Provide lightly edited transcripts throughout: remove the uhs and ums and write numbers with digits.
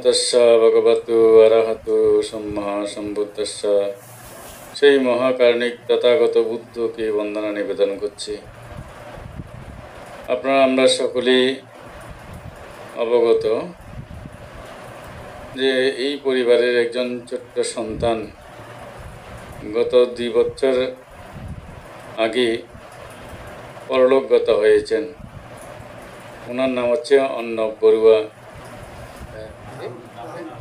তস্য ভগবতু অরহতু সম্মা সম্বুদ্ধস্য সেই মহাকারণিক তথাগত বুদ্ধকে বন্দনা নিবেদন করছি। আপনারা আমরা সকলেই অবগত যে এই পরিবারের একজন ছোট্ট সন্তান গত 2 বছর আগে পরলোকগত হয়েছেন। ওনার নাম হচ্ছে অর্ণব বড়ুয়া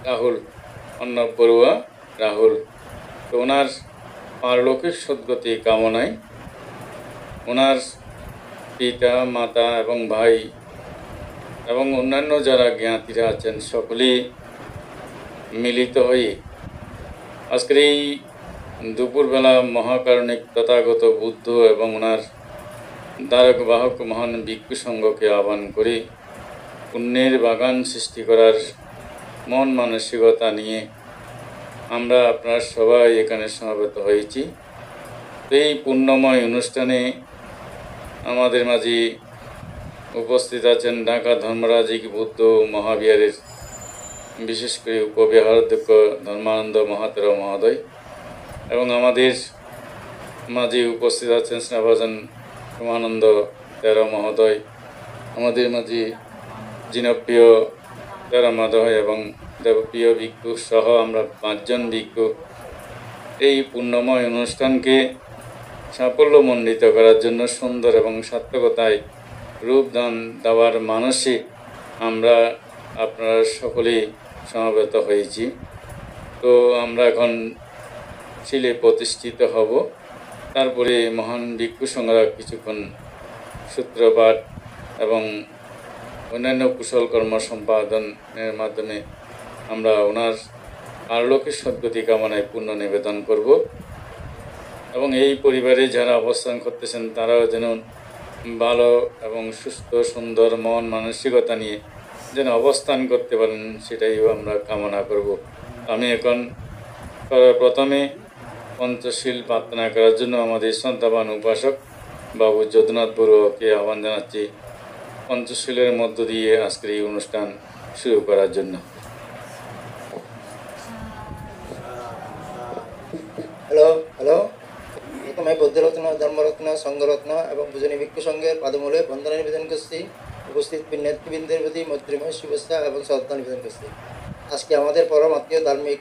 রাহুল। অর্ণব বড়ুয়া রাহুল। তো ওনার পারলৌকিক সদ্গতি কামনায় ওনার পিতা মাতা এবং ভাই এবং অন্যান্য যারা জ্ঞাতিরা আছেন সকলেই মিলিত হয়ে আজকের এই দুপুরবেলা মহাকারণিক তথাগত বুদ্ধ এবং ওনার দ্বারক বাহক মহান ভিক্ষু সংঘকে আহ্বান করে পুণ্যের বাগান সৃষ্টি করার মন মানসিকতা নিয়ে আমরা আপনারা সবাই এখানে সমবেত হয়েছি। এই পুণ্যময় অনুষ্ঠানে আমাদের মাঝে উপস্থিত আছেন ঢাকা ধর্মরাজিক বুদ্ধ মহাবিহারের বিশেষ করে উপবিহারাধ্যক্ষ ধর্মানন্দ মহাতের মহোদয় এবং আমাদের মাঝে উপস্থিত আছেন স্নেহভাজন রমানন্দ তের মহোদয়, আমাদের মাঝে জিনপ্রিয় তেরা মহোদয় এবং দেবপ্রিয় ভিক্ষু সহ আমরা 5 জন ভিক্ষু এই পুণ্যময় অনুষ্ঠানকে সাফল্যমণ্ডিত করার জন্য সুন্দর এবং সার্থকতায় রূপদান দেওয়ার মানসে আমরা আপনারা সকলেই সমবেত হয়েছি। তো আমরা এখন শিলে প্রতিষ্ঠিত হব, তারপরে মহান ভিক্ষু সংঘরা কিছুক্ষণ সূত্রপাঠ এবং অন্যান্য কুশল কর্ম সম্পাদনের মাধ্যমে আমরা ওনার পারলৌকিক সদ্গতি কামনায় পুণ্য নিবেদন করব এবং এই পরিবারে যারা অবস্থান করতেছেন তারাও যেন ভালো এবং সুস্থ সুন্দর মন মানসিকতা নিয়ে যেন অবস্থান করতে পারেন সেটাই আমরা কামনা করব। আমি এখন প্রথমে পঞ্চশীল প্রার্থনা করার জন্য আমাদের শ্রদ্ধাবান উপাসক বাবু যদুনাথ বড়ুয়াকে আহ্বান জানাচ্ছি পঞ্চশীলের মধ্য দিয়ে আজকের এই অনুষ্ঠান শুরু করার জন্য। হ্যালো হ্যালো প্রথমে বৌদ্ধরত্ন ধর্মরত্ন সংঘরত্ন এবং পূজনী ভিক্ষু সংঘের পাদমূলে বন্দনা নিবেদন করছি। উপস্থিত নেতৃবৃন্দের প্রতি মৈত্রীময় শুভেচ্ছা এবং শ্রদ্ধা নিবেদন করছি। আজকে আমাদের পরম আত্মীয় ধার্মিক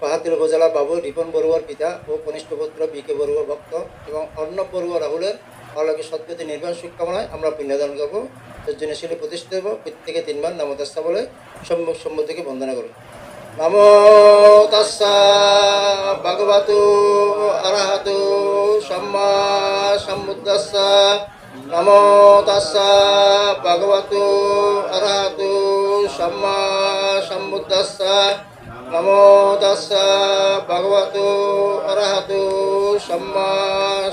পাহাড়তলী উপজেলা বাবু রিপন বড়ুয়ার পিতা ও কনিষ্ঠ পুত্র বিকে বড়ুয়া ভক্ত এবং অর্ণব বড়ুয়া রাহুলের পারলৌকিক সদ্গতি নির্বাণ শুভকামনায় আমরা পিণ্ডদান করবো। সজ্জনে শিলে প্রতিষ্ঠিত হব। প্রত্যেকে 3 বার নমো তাস্সা বলে সম্মুখ সম্বুদ্ধকে বন্দনা করুন। নমো তাস্সা ভগবতু অরহতু সম্মা সম্বুদ্ধস্সা। নমো তাস্সা ভগবতু অরহতু সম্মা সম্বুদ্ধস্সা। নমো তাস্সা ভগবতু অরহতু সম্মা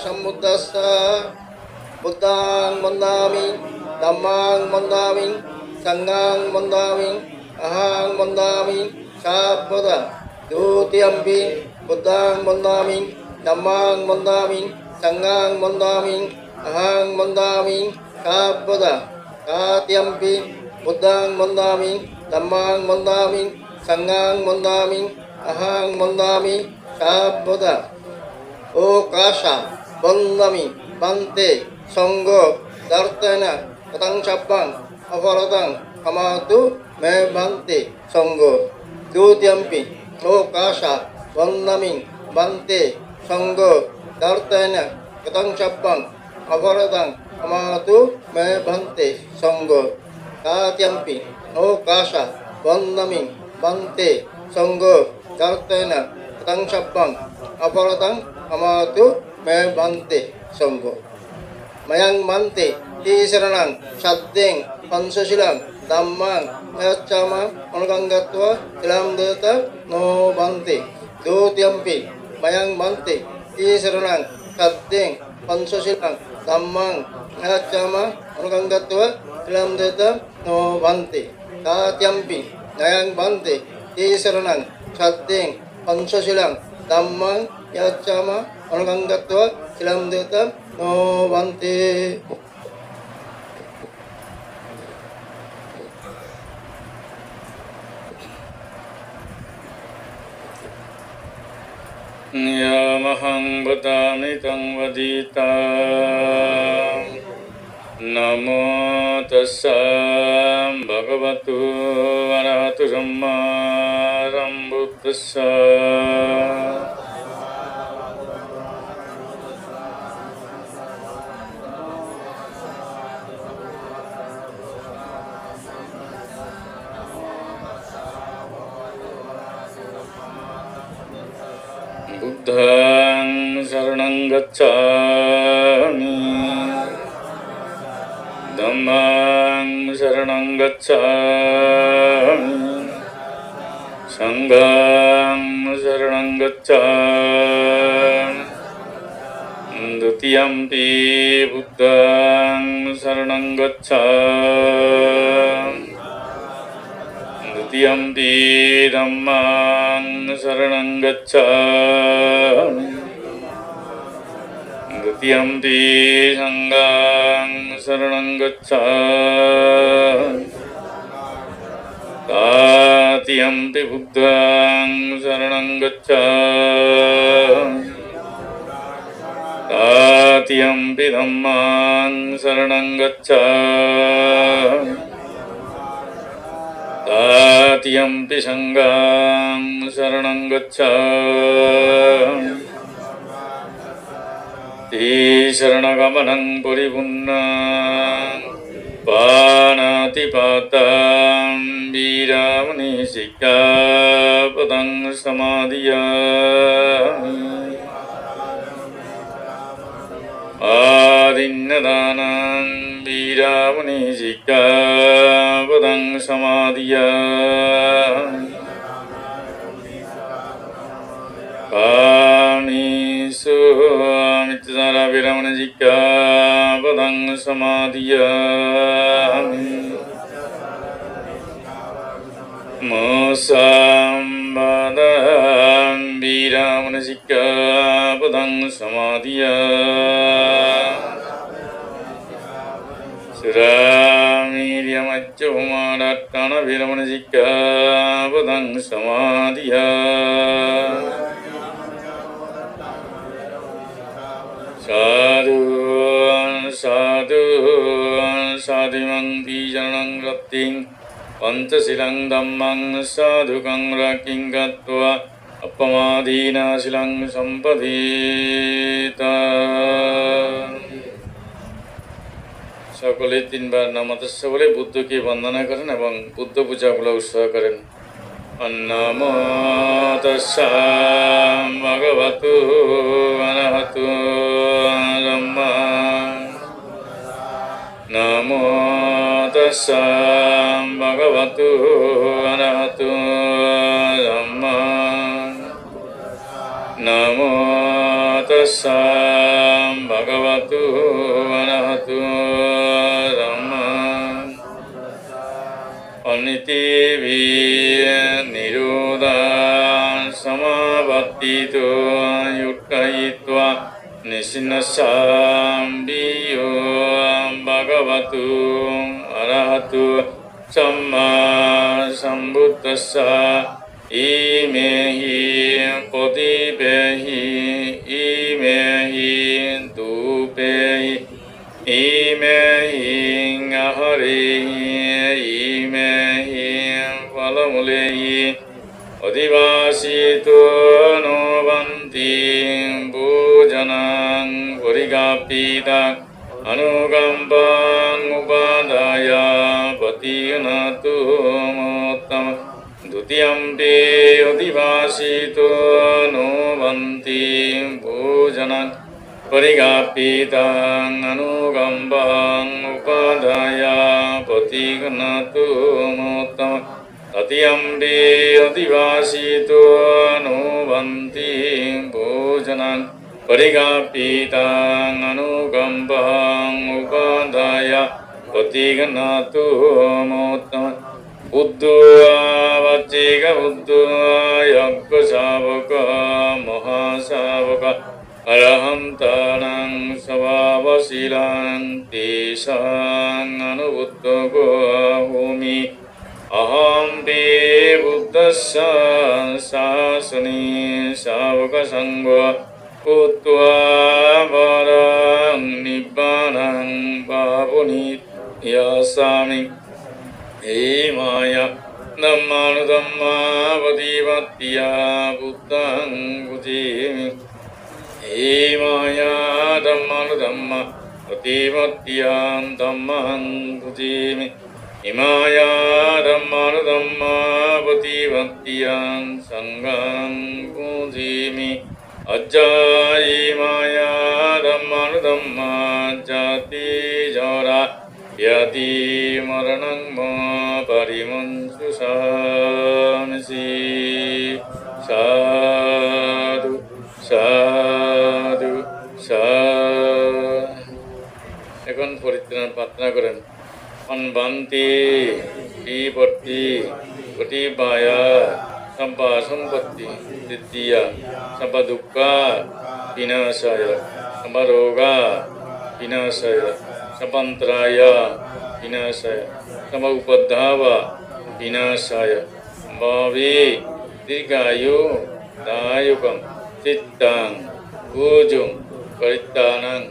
সম্বুদ্ধস্সা। বুদ্ধাং বন্দামি ধম্মাং বন্দামি সংঘাং বন্দামি অহং বন্দামি সাবধানা। দ্বিতীয়ম্পি বুদ্ধাং বন্দামি ধম্মাং বন্দামি সংঘাং বন্দামি অহং বন্দামি সাবধানা। তৃতীয়ম্পি বুদ্ধাং বন্দামি ধম্মাং বন্দামি সংঘাং বন্দামি অহং বন্দামি সাবধানা। ও কাশা বন্দামি বান্তে সংঘ দর্শন কতং শব্দং অপরদং কমাতু মে বান্তে সংঘ। দ্বিতীয়ম্পি ও কাশা বন্দামি বান্তে সংঘ দর্শন কতং শব্দং অপরদং কমাতু মে বান্তে সংঘ। তৃতীয়ম্পি ও কাশা বন্দামি বান্তে সংঘ দর্শন কতং শব্দং অপরদং কমাতু মে বান্তে সংঘ। ময়ং বান্তে তিসরণং সাধ্যং পঞ্চশীলং ধম্মাং ময়চ্ছামাং অনুগঙ্গত্বা তিলাম দেত নো বান্তে। দ্বিতীয়ম্পি ময়ং বান্তে তিসরণং সাধ্যং পঞ্চশীলং ধম্মাং ময়চ্ছামাং অনুগঙ্গত্বা তিলাম দেত নো বান্তে। তৃতীয়ম্পি ময়ং বান্তে তিসরণং সাধ্যং পঞ্চশীলং ধম্মাং ময়চ্ছামাং অনুগঙ্গত্বা তিলাম দেত নো বান্তে। Yamahang vadami tang vadita Namo tassa bhagavatu arahato samma sambuddhassa Buddhang saranang gacchami Dhammang saranang gacchami Sanghang saranang gacchami Dutiyampi Buddhang saranang gacchami Dutiyampi Dhammang saranang gacchami Dutiyampi Sanghang saranang gacchami Tatiyampi Buddhang saranang gacchami Tatiyampi Dhammang saranang gacchami Tatiyampi Sanghang saranang gacchami Tisaranagamanaṃ paripunnāṃ Pāṇātipatāṃ Vīrāmani sikkāpadaṃ samādhiyāmi Ādinnatānaṃ Vīrāmani sikkāpadaṃ samādhiyāmi Kāmisu Mitsara Viramana sikkāpadaṃ samādhiyāmi Musambhadaṃ Viramana sikkāpadaṃ samādhiyāmi Suramiriyamacchumārattana Viramana sikkāpadaṃ samādhiyāmi Sadhu sadhu sadhimang pijanang ratting Pancasilang dhammang sadhukang raking gatva Appamadhina silang sampadita সকলে তিনবার নামাতস্য বলে বুদ্ধকে বন্দনা করেন এবং বুদ্ধ পূজাগুলো উৎসাহ করেন Namo tassa bhagavatu arahato samma Namo tassa bhagavatu arahato samma Namo tassa bhagavatu arahato samma Aniti nirodha samabhatito yukkayitva nisinnasambiyo bhagavatu arahato samma sambuddhassa imehi padipehi imehi dupehi imehi aharehi imehi palamulehi adivasito no vanti bhujanang varigapita anugambang upadaya patiyanatu mottam dutiyampi adivasito no vanti bhujanang varigapitang anugambang upadaya patiyanatu mottam Tatiyampi adivasito anuvanti bhojanang parigapitang anugambang upadaya patiganatu mottam Buddha vacchika Buddha yakka savaka mahasavaka arahantanang savavasilang tisang anubuddhako humi Aham pi buddhassa sasani savaka sangha Uttva varang nibbanang bhavuni yasami Himaya dhammanu dhamma vadivattiya buddhang pujimi Himaya dhammanu dhamma vadivattiya dhammang pujimi Himaya dhammanu dhamma vadivattiya sanghang pujimi Ajjayi maya dhammanu dhamma jati jara yati maranang ma parimansu samsi sadhu sadhu sadhu এখন পরিত্রাণ প্রার্থনা করেন অনবান্তি বিপত্তি প্রতিবায়া Sampa sampatti siddhiya Sampa dukkha vinasaya Sampa roga vinasaya Sampantraya vinasaya Sampa upadhava vinasaya Bhavi dirghayu dayukam cittang ujung paritang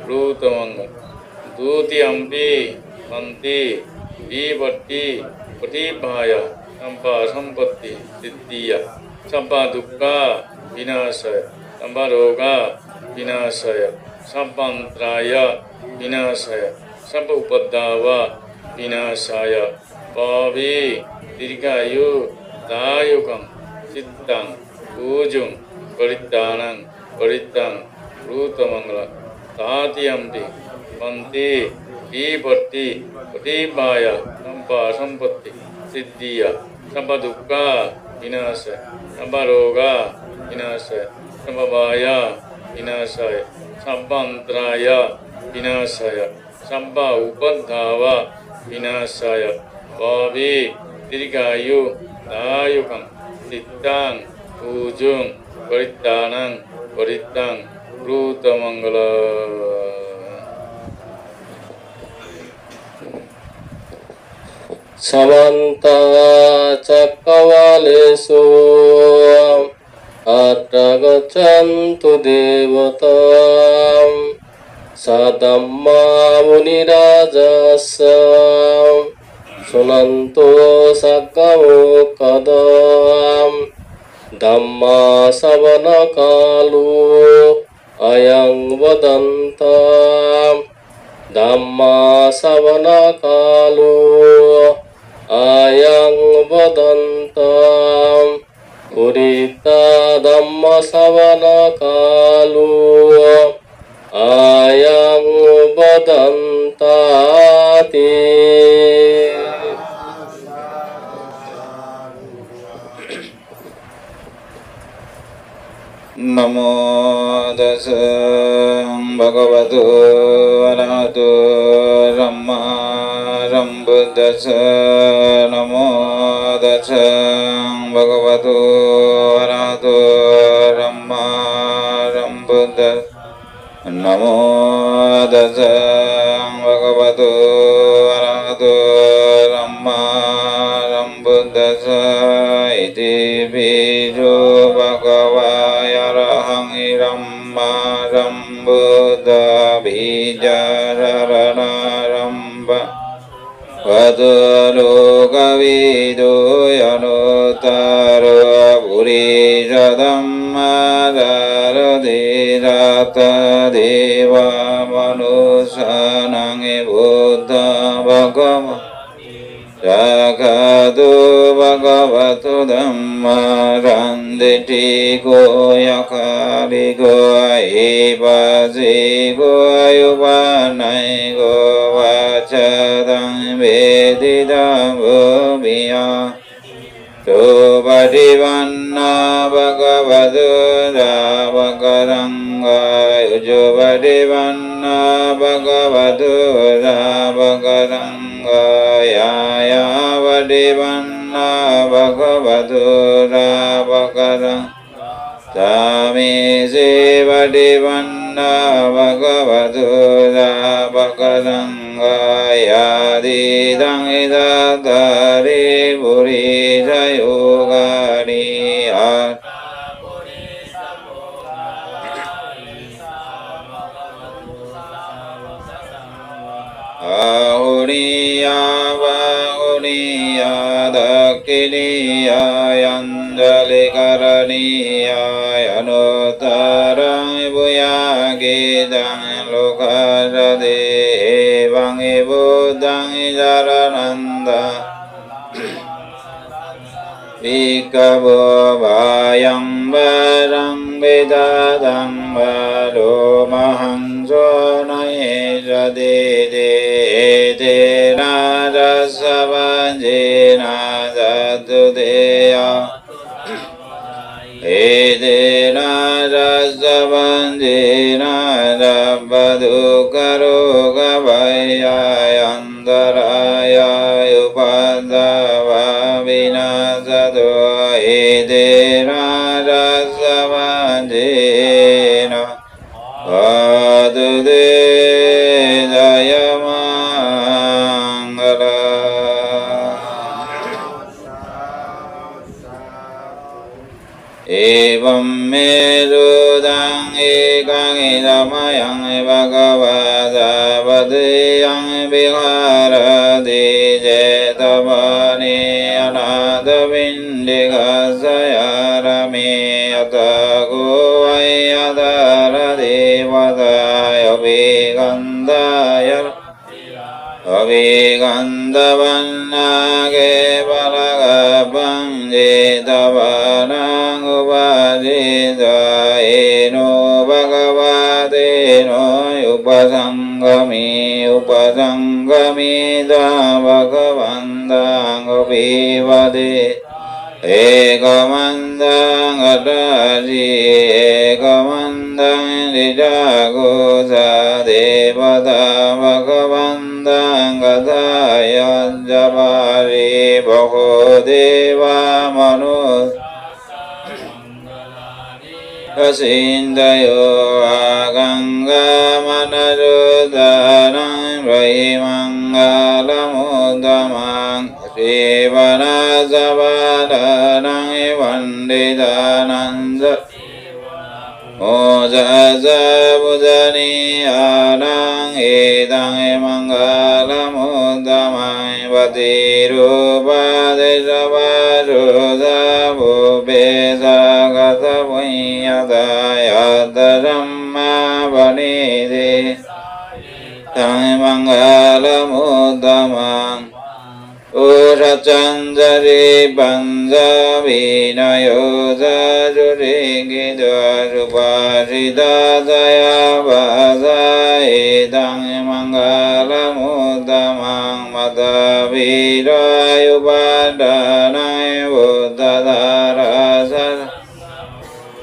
rutamanga dutiyampi panti vipatti patibhaya Sampa sampatti siddhiya Sampa dukkha vinasaya Sampa roga vinasaya Sampantraya vinasaya Sampa upadhava vinasaya Bhavi dirghayu dayukam cittang ujung paritang rutamangala tatiyampi panti vipatti patibhaya Sampa sampatti siddhiya Sampa dukkha vinasaya Sampa roga vinasaya Sampa bhaya vinasaya Sampantraya vinasaya Sampa upadhava vinasaya Bhavi dirghayu dayukam cittang ujung paritang rutamangala Samanta cakkavalesu atra gaccantu devatam sadamma munirajassa sunanto sakkavokadam dhamma savana kalu ayang vadantam dhamma savana kalu ayang vadantam purita dhamma savana kalu ayang vadantati Namo tassa bhagavato arahato samma sambuddhassa Namo tassa bhagavato arahato samma sambuddhassa Namo tassa bhagavato arahato samma sambuddhassa iti bijo bhagavaya arahang iramma sambuddha bijararana ramba vadaloka vido yanotaro purisha dhamma dharadhirata deva manusanang buddha bhagava Sakadu bhagavato dhamma randiti go yakari go aipasi go ayupanai go vachadang vedidam bhumiya Tupadivanna bhagavato dhammakaranga Yujupadivanna bhagavato dhammakaranga Yaya vadivanna bhagavato dhammakaranga Tamisi vadivanna bhagavato dhammakaranga Yadidang idata Sari Puri Sayogari Ahuriya Vahuriya Dakiniya Yanjali Karaniya Yanutarang Buyagidang Lokasade Evang Ibudang Jarananda Vikabo Bayang Barang Bedadang Bado Mahang Sonai Jadede Edena Jasavanjena Jatudeya Edena Jasavanjena Jabbadu Karuga Baya Yandaraya Upadava Vinasado Edena Jasavanjena Vadude Jayamangala Evam medudang ekang idamayang bhagavata vadiyang viharati jetavani anadavindikasayarami yatago vayadharati vadaya vigandaya Abhigandavannage balagabang jetavanang upajita eno bhagavateno upasangami da bhagavandang upivade Ekamandang adhaji ekamandang dijagosa devata bhagavandang adhaya jabari bho deva manu Kasindayo aganga manarudanang rahimangalamudamang Sivana sabadanang vandidananda Mojasa bujani anang idang mangalamudamang Vatirupa desavarusa bubesa kata punyata yata samma vanide Tang mangalamudamang Uracandari Banza Vinayosa Jurigidwa Rupasita Saya Basa Edang Mangala Mudamang Mata Virayupadanai Buddhadarasa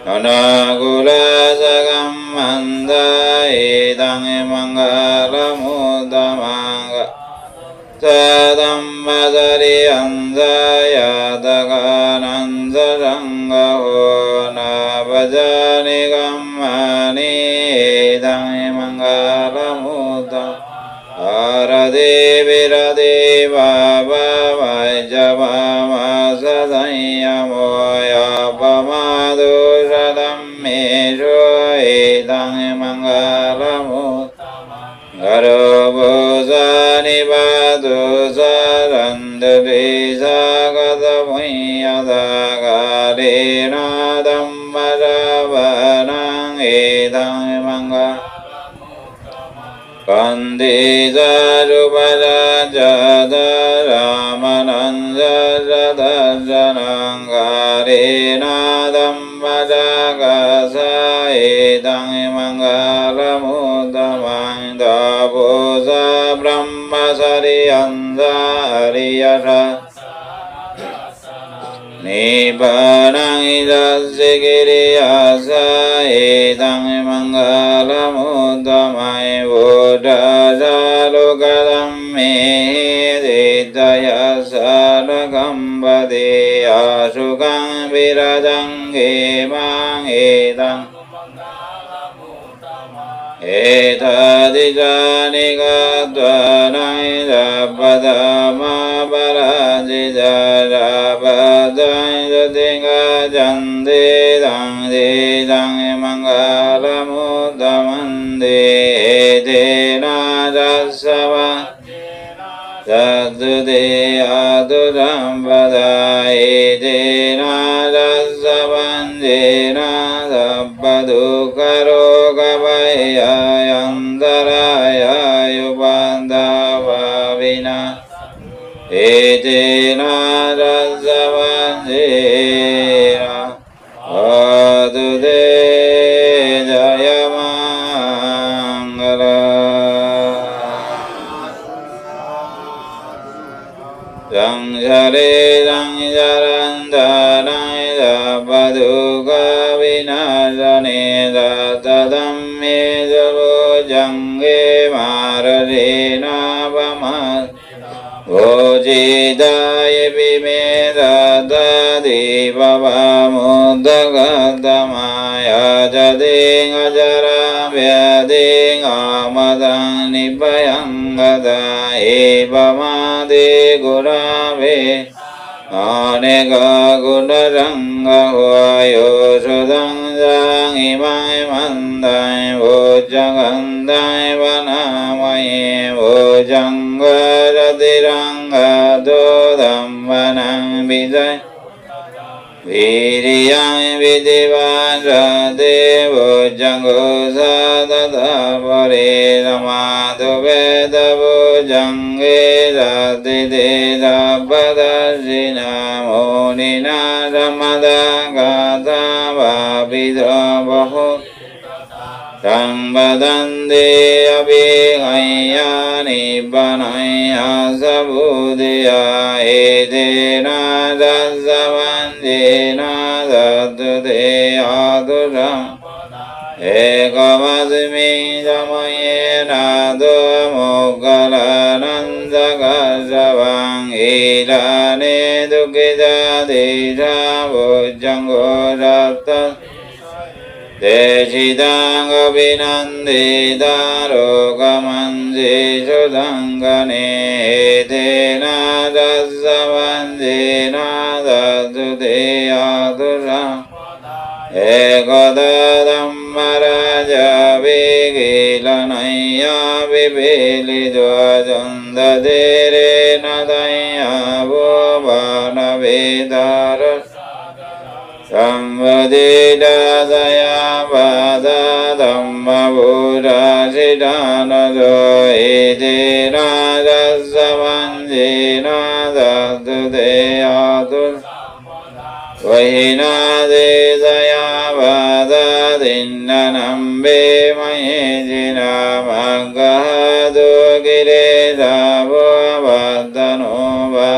Nanagula Sagam Manda Edang Mangala Mudamang Sadammadari Anzaya Dagananza Rangaho Nabajani Gammani Edang Mangala Muta Arade Virade Baba Vajava Masadaya Moya Pamadu Radam Mesho Edang Mangala Muta Garabhusani Badu Sarandri Sagata Punyata Karina Dhammaravanang Edang Manga Kandisa Rupajajada Ramananja Jadajanang Karina Dhammajagasa Edang Mangala Mudamang Dapusa Brahma Sariyanda Ariyasa Nibbanang Idasigiriyasa Edang Mangala Mudamai Buddha Jalukadam Didayasa Nagambadi Asukang Virajang Emang Edang Etadijani Gadvanai Dabadama Balaji di jara padai jatinga jandi dang di dang mangala mudamandi dina jasava jadudi aduram padai dina jasavandina sabbadu karo kabaya yandaraya yubandava vina Itina Rasavandira Adude Jayamangala Jangshari Jangjarandana Japaduka Vinasani Satadammi Jabu Jangi Mararina Pamas Ojidaya Vimeda Dadi Baba Mudagadamaya Jading Ajara Vyading Amadani Bayangada Ibamadi Gurave Aneka Gunaranga Huayo Sudang Jang Imai Mandai Vojagandai Vanamaye Vojangadiranga Dodam Vanang Vijay Viriyang Vidivara Devo Jango Sadada Pare Ramadu Veda Vojange Radide Rabadashina Monina Ramada Gata Vabhidha Bahu Sambadande Abhigayani Banaya Sabudaya Edena Dasavandena Sattute Aduram Ekamasmi Jamayena Dhamokala Kasavang Ilane Dukita Disha Bojjango Ratta Deshidang Abhinandita Rokamansi Sudangane Tena Dasavandena Sattute Aduram Ekada Maraja Vigilanaya Vipilijo Jandadere Nadaya Bhuvana Vedara Sambadida Daya Vada Dhamma Buddha Siddhana Jo Idina Dasavandina Sattute Adur Vahina Daya Vada Dinanambe Mahejina Maggahadu Gireda Bhavadhanova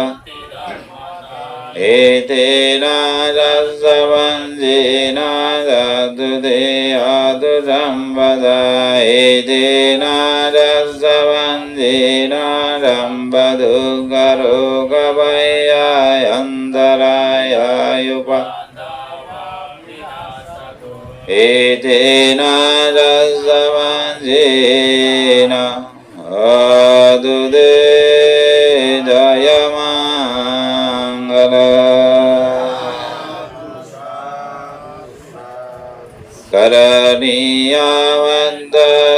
Etena Rasavandina Sattute Adurambada Etena Rasavandina Rambadu Karo Kabaya Yandaraya Yupa Etena Rasavandina Adude Karaniya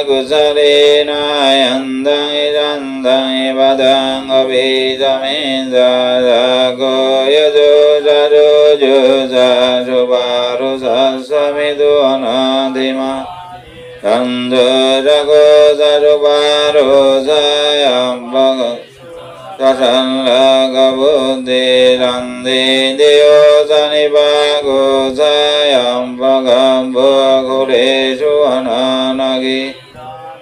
Kusalena Yandang Yandang Vadang Abhidamenda Rago Yajo Jaro Joja Jubaru Sasamidu Anadima Tando Rago Zarubaru Sayambaga Sasanlaga Buddhi Randi Dio Sanibago Sayambagam Bhagureshu Ananagi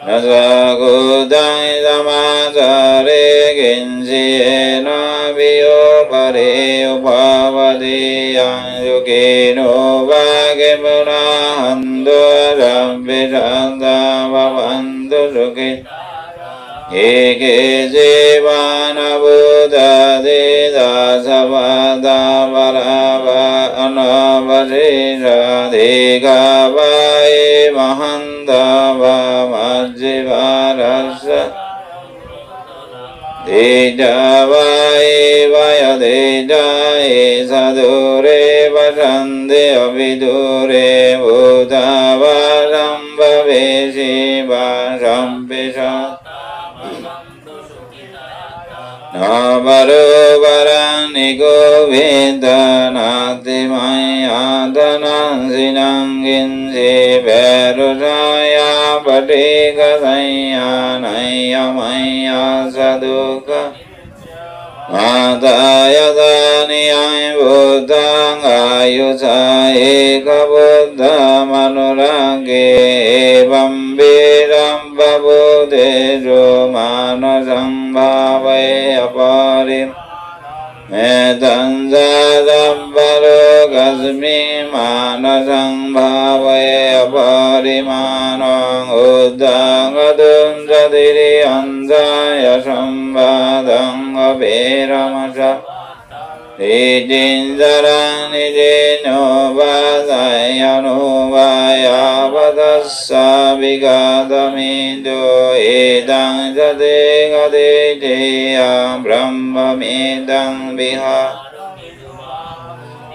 Nasagudai Samadare Ginsiena Viyo Pare Upavadi Yang Yukino Bhagimuna Handu Rabbi Santa Bhavantu Sukhi Eke Jivana Buddha Dida Savada Varava Anavasira Dika Vai Mahanda Vamajjivarasa Dejavai vaya dejai sadure vasande avidure Udavaram bhavesi vasam pisat Navaru varani govinda nati maya dhanansinam ginsi verusaya patika sanya naya maya saduka Mataya dhaniyai buddhang ayusa eka buddha manurage evam viram babudeshu manasam bhavai aparim metan sadam parokasmi manasam bhavai aparimanam uddhang adun sadiri ansaya sambadang abhiramasa Nijin sarang nijino vasayano vaya vadassa vigadamido idang sate gade jaya brahma midang viha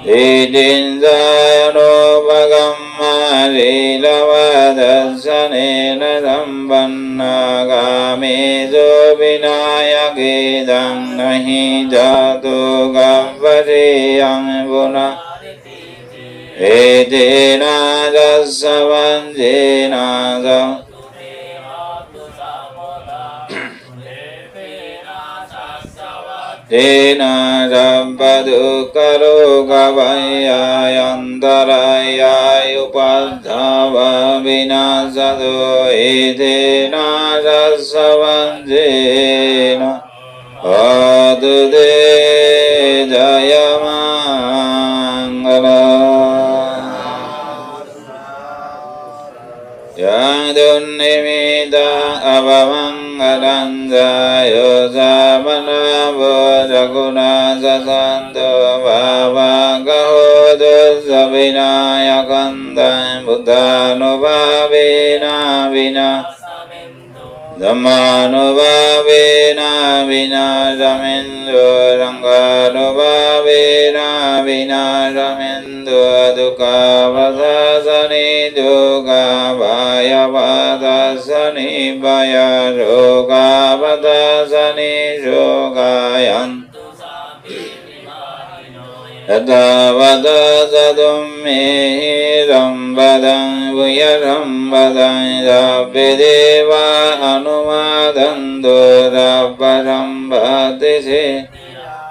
Nijin sayano vagamma lilavadassanena sampanna gamesu vinayakidang nahi jatu gavvariyang guna Edena jassavanjena sam Dena sampadu kavaya yantaraya upadhava vinasado edena jassavanjena adude jayamangala Yadunimita avamangalanjayo samana bodhaguna sasanto bhavagahodo savinayakandam buddhanubhavena vina Dhammanubhavena vinasamendu Ranganubhavena vinasamendu Dukavasasani dukavaya vadasani vaya Shokavadasani shokayan Tadavadasadum mihiram badang vuyaram badang Rabhideva anumadandu rabbaram bhatisi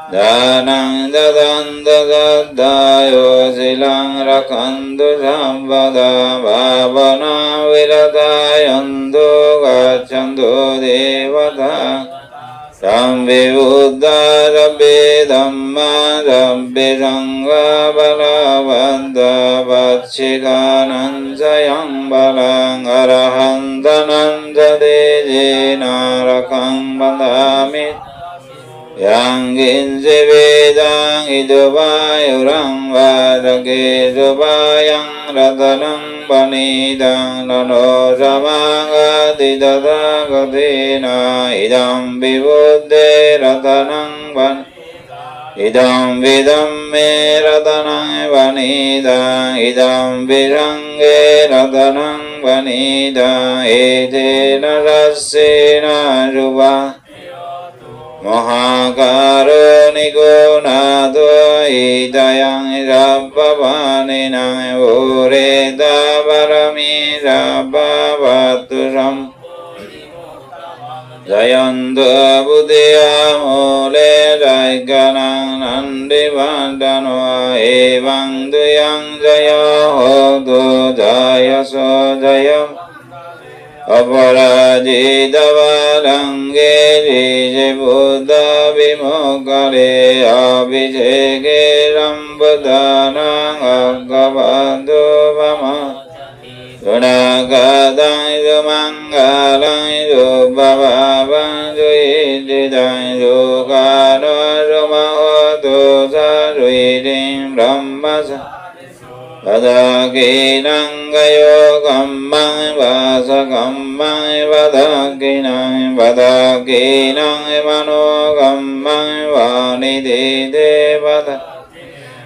Danang dadanda daddayo silang rakandu sambada Bhavana viratayandu gachandu devata Rabbi Buddha, Rabbi Dhamma, Rabbi Sangha, Balavanta, Vachikananjayam Balang, Arahantananda Dejena Rakang Bandami Yang Ginsi Vedang Iduvayurang Vadake Subayang Ratanang Panidang Nano Samangati Tathagatina Idam Vibuddhe Ratanang Pan Idam Vidam Me Ratanang Panidang Idam Virange Ratanang Panidang Edena Rasena Rupa Mahakaruniko Nato Idayang Rabbavanina Ureta Parami Rabbavaturam Jayanta Buddhya Mole Jaikanang Nandi Vandano Evang Duyang Jaya Hodu Jaya So Jayam Aparajita Valange Jije Buddha Vimokare Abhisheke Rambudhanang Aggavantu Vama Gunakadang Sumangalang Subhavavang Suhididang Sukano Sumahotu Saruidim Brahmasa Vadakinang kayo kammang vasa kammang vadakinang vadakinang mano kammang vaniti devata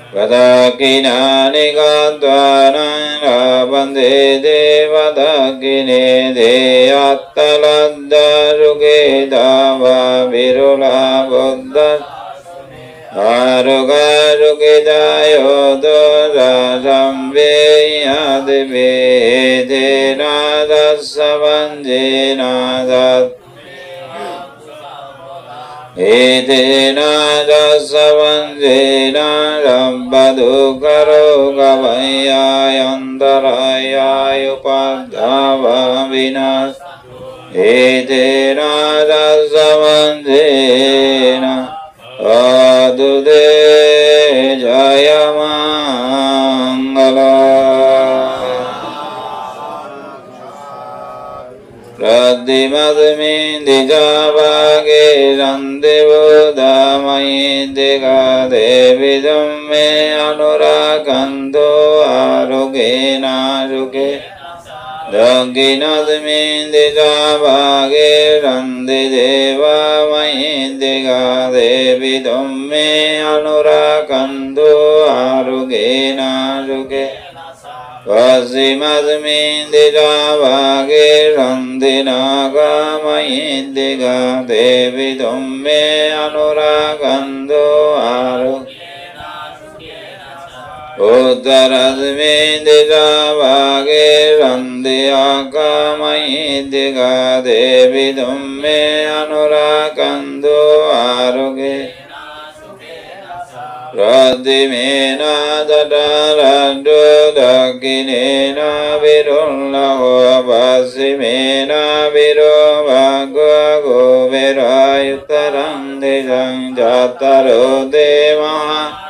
vadakinani katvanang rabande devadakine deyattaladda suketava virula buddha Aruga Rukidayo Dosa Samveya Devi Dena Dasavanjena Dat Edena Dasavanjena Rabbadu Karo Gavaya Yandaraya Yupadava Vinas Edena Dasavanjena Adude Jaya Mangala Radhimadmi Dijavage Randevudamayi Dega Devidam Me Anurakanto Arugena Ruke Daginadmi Dijavage Randideva Mayi Dega Devidam Me Anurakanto Arugena Ruke Vasimadmi Dijavage Randinaga Mayi Dega Devidam Me Anurakanto Arugena Uttaradmi Dijavage Randiyaka Mayi Dega Devidam Me Anurakanto Aruge Radhimena Tataradu Dakinena Virulla Vasimena Virova Guvera Yuttaram Dejang Jataro Demaha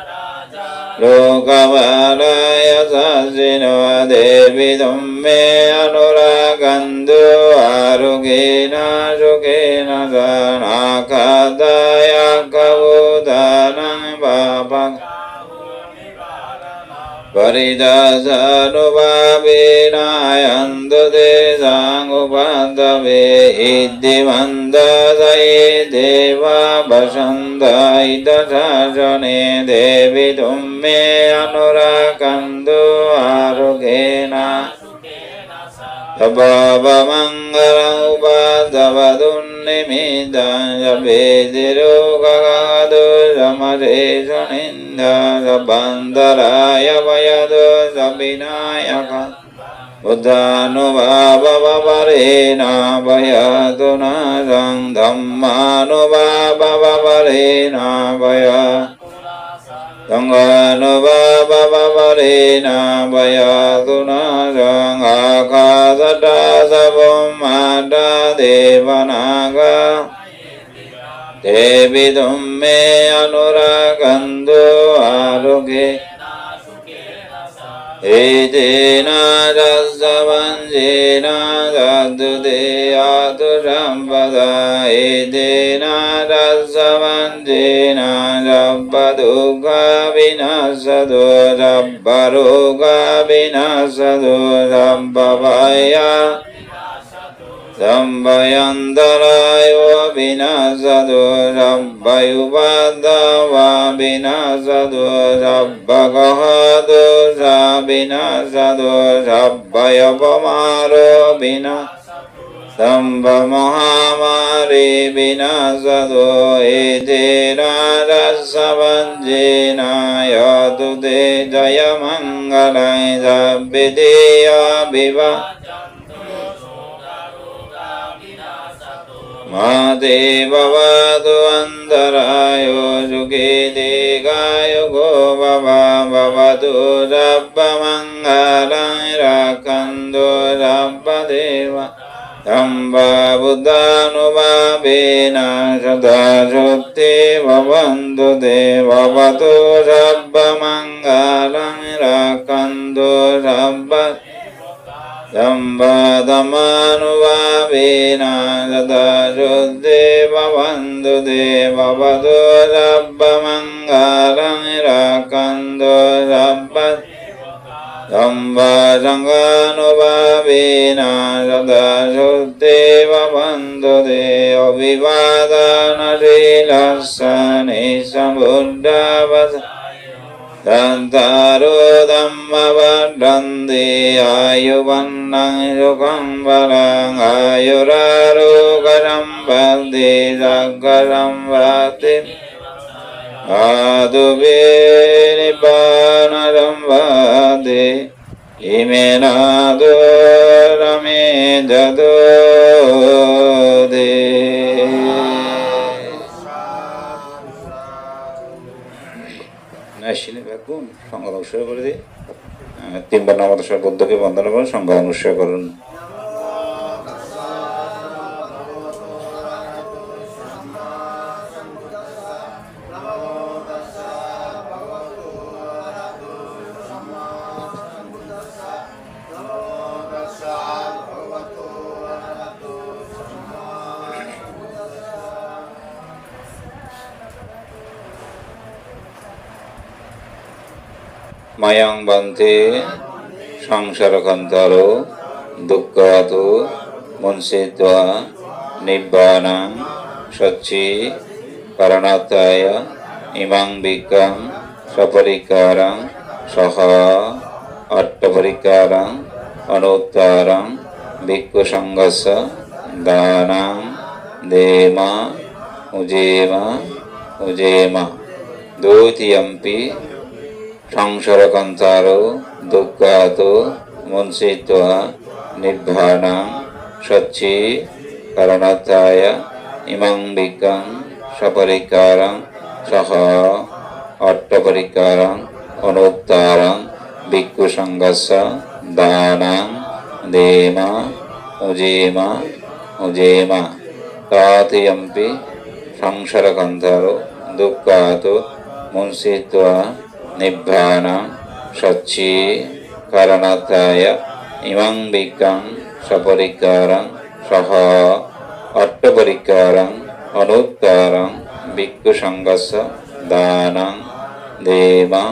Lokavalaya Sasino Devidam Me Anurakanto Arugena Sukena Sanakadaya Kavudanang Babang Paridasanubhavena Yandu Desang Upandave Iddhimanda Sai Deva Basanda Idasasane Devidam Me Anurakanto Arugena Sabhava Mangala Upadavadun Nimidan Sabhediru Kakadu Samare Suninda Sabhandaraya Vayadu Sabhinayaka Buddhanubhava Varena Vayaduna Sang Dhammanubhava Varena Vayaduna Sanghanubhava Varena Vayaduna Sang Akasata Savumada Devanaga Devidam Me Anurakanto Aruge Edena Dasavanjena Dadude Aturambada Edena Dasavanjena Rabbaduga Vinasado Rabbaruga Vinasado Rabbavaya Sambayandarayo Vinasado Rabbayubadava Vinasado Rabbagahado Rabinasado Rabbayavamaro Vinasado Samba Mahamari Vinasado Edena Dasavanjena Yadude Jayamangalai Sabbideya Viva Madeva Vadu Andarayo Jugede Gayo Go Baba Bavadu Rabba Mangalang Rakando Rabba Deva Tamba Buddhanubhavena Sada Jyoti Vavandu Deva Vadu Rabba Mangalang Rakando Rabba Samba Dhammanubhavena Sada Jyoti Vavandu Deva Vadu Rabba Mangalang Rakando Rabba সংগানুভাবেনা সদা শুদ্ধে ভবন্তু তে অভিবাদনশীলস্যানি সম্বুদ্ধাবস Dantaro dhamma vadandi ayuvannaṁ sukham balang ayurarogaram bhakti saggaram bhakti aduve nibbanaram bhakti imena durame jadode আসলে বেগুন সংজ্ঞা অনুসরণ করে দিই তিনবার নামাজ বুদ্ধকে বন্দনা করুন সংজ্ঞা অনুসরণ করুন মায়াং বান্তে সংসার কন্তরো দুঃখাতো মুঞ্চিত্বা নিব্বানাং সচ্চি করণাত্তায় ইমাং বিক্কাং সপরিকারাং সহ অট্টপরিকারাং অনুত্তরাং ভিক্ষু সংঘস্য দানাং দেমা উজেমা উজেমা দ্বিতীয়ম্পি সংসারকন্তারো দুঃখাতো মুঞ্চিত্বা নিব্বানাং সচ্চি করণাত্তায় ইমাং বিক্কাং সপরিকারাং সহ অট্টপরিকারাং অনুত্তরাং ভিক্ষু সংঘস্য দানাং দেমা উজেমা উজেমা তৃতীয়ম্পি সংসারকন্তারো দুঃখাতো মুঞ্চিত্বা নিব্বানাং সচ্চি করণাত্তায় ইমাং বিক্কাং সপরিকারাং সহ অট্টপরিকারাং অনুত্তরাং ভিক্ষু সংঘস্য দানাং দেমা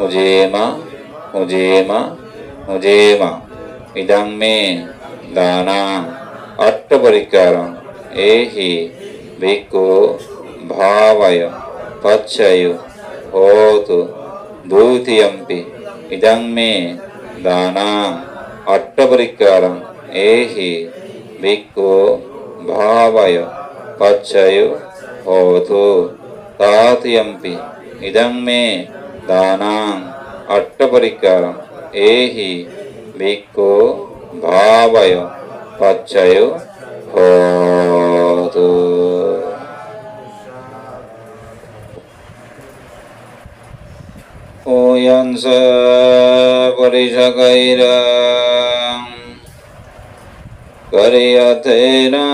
উজেমা উজেমা উজেমা ইদং মে দানাং অট্টপরিকারাং এহি ভিক্ষু ভাবয় পচ্ছয় হোতু দ্বিতীয়ম্পি ইদং মে দানাং অট্টপরিকারাং এহি ভিক্ষু ভাবয় পচ্ছয় হোতু তৃতীয়ম্পি ইদং মে দানাং অট্টপরিকারাং এহি ভিক্ষু ভাবয় পচ্ছয় হোতু Oyansa parishakairang kariyatena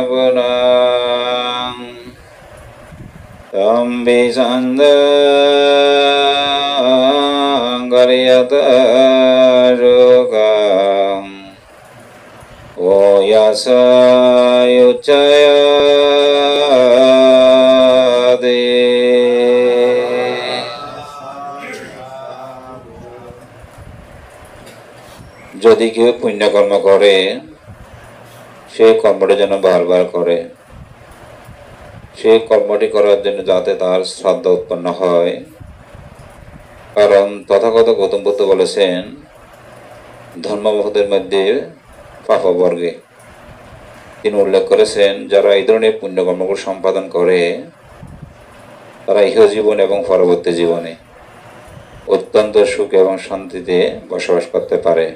punang tambisandang kariyatarugang oyasa yucaya যদি কেউ পুণ্যকর্ম করে সে কর্মটি যেন বারবার করে সে কর্মটি করার জন্য যাতে তার শ্রদ্ধা উৎপন্ন হয় কারণ তথাগত গৌতম বুদ্ধ বলেছেন ধর্মভক্তদের মধ্যে পাপবর্গে তিনি উল্লেখ করেছেন যারা এই ধরনের পুণ্যকর্মগুলো সম্পাদন করে তারা ইহজীবন এবং পরবর্তী জীবনে অত্যন্ত সুখ এবং শান্তিতে বসবাস করতে পারে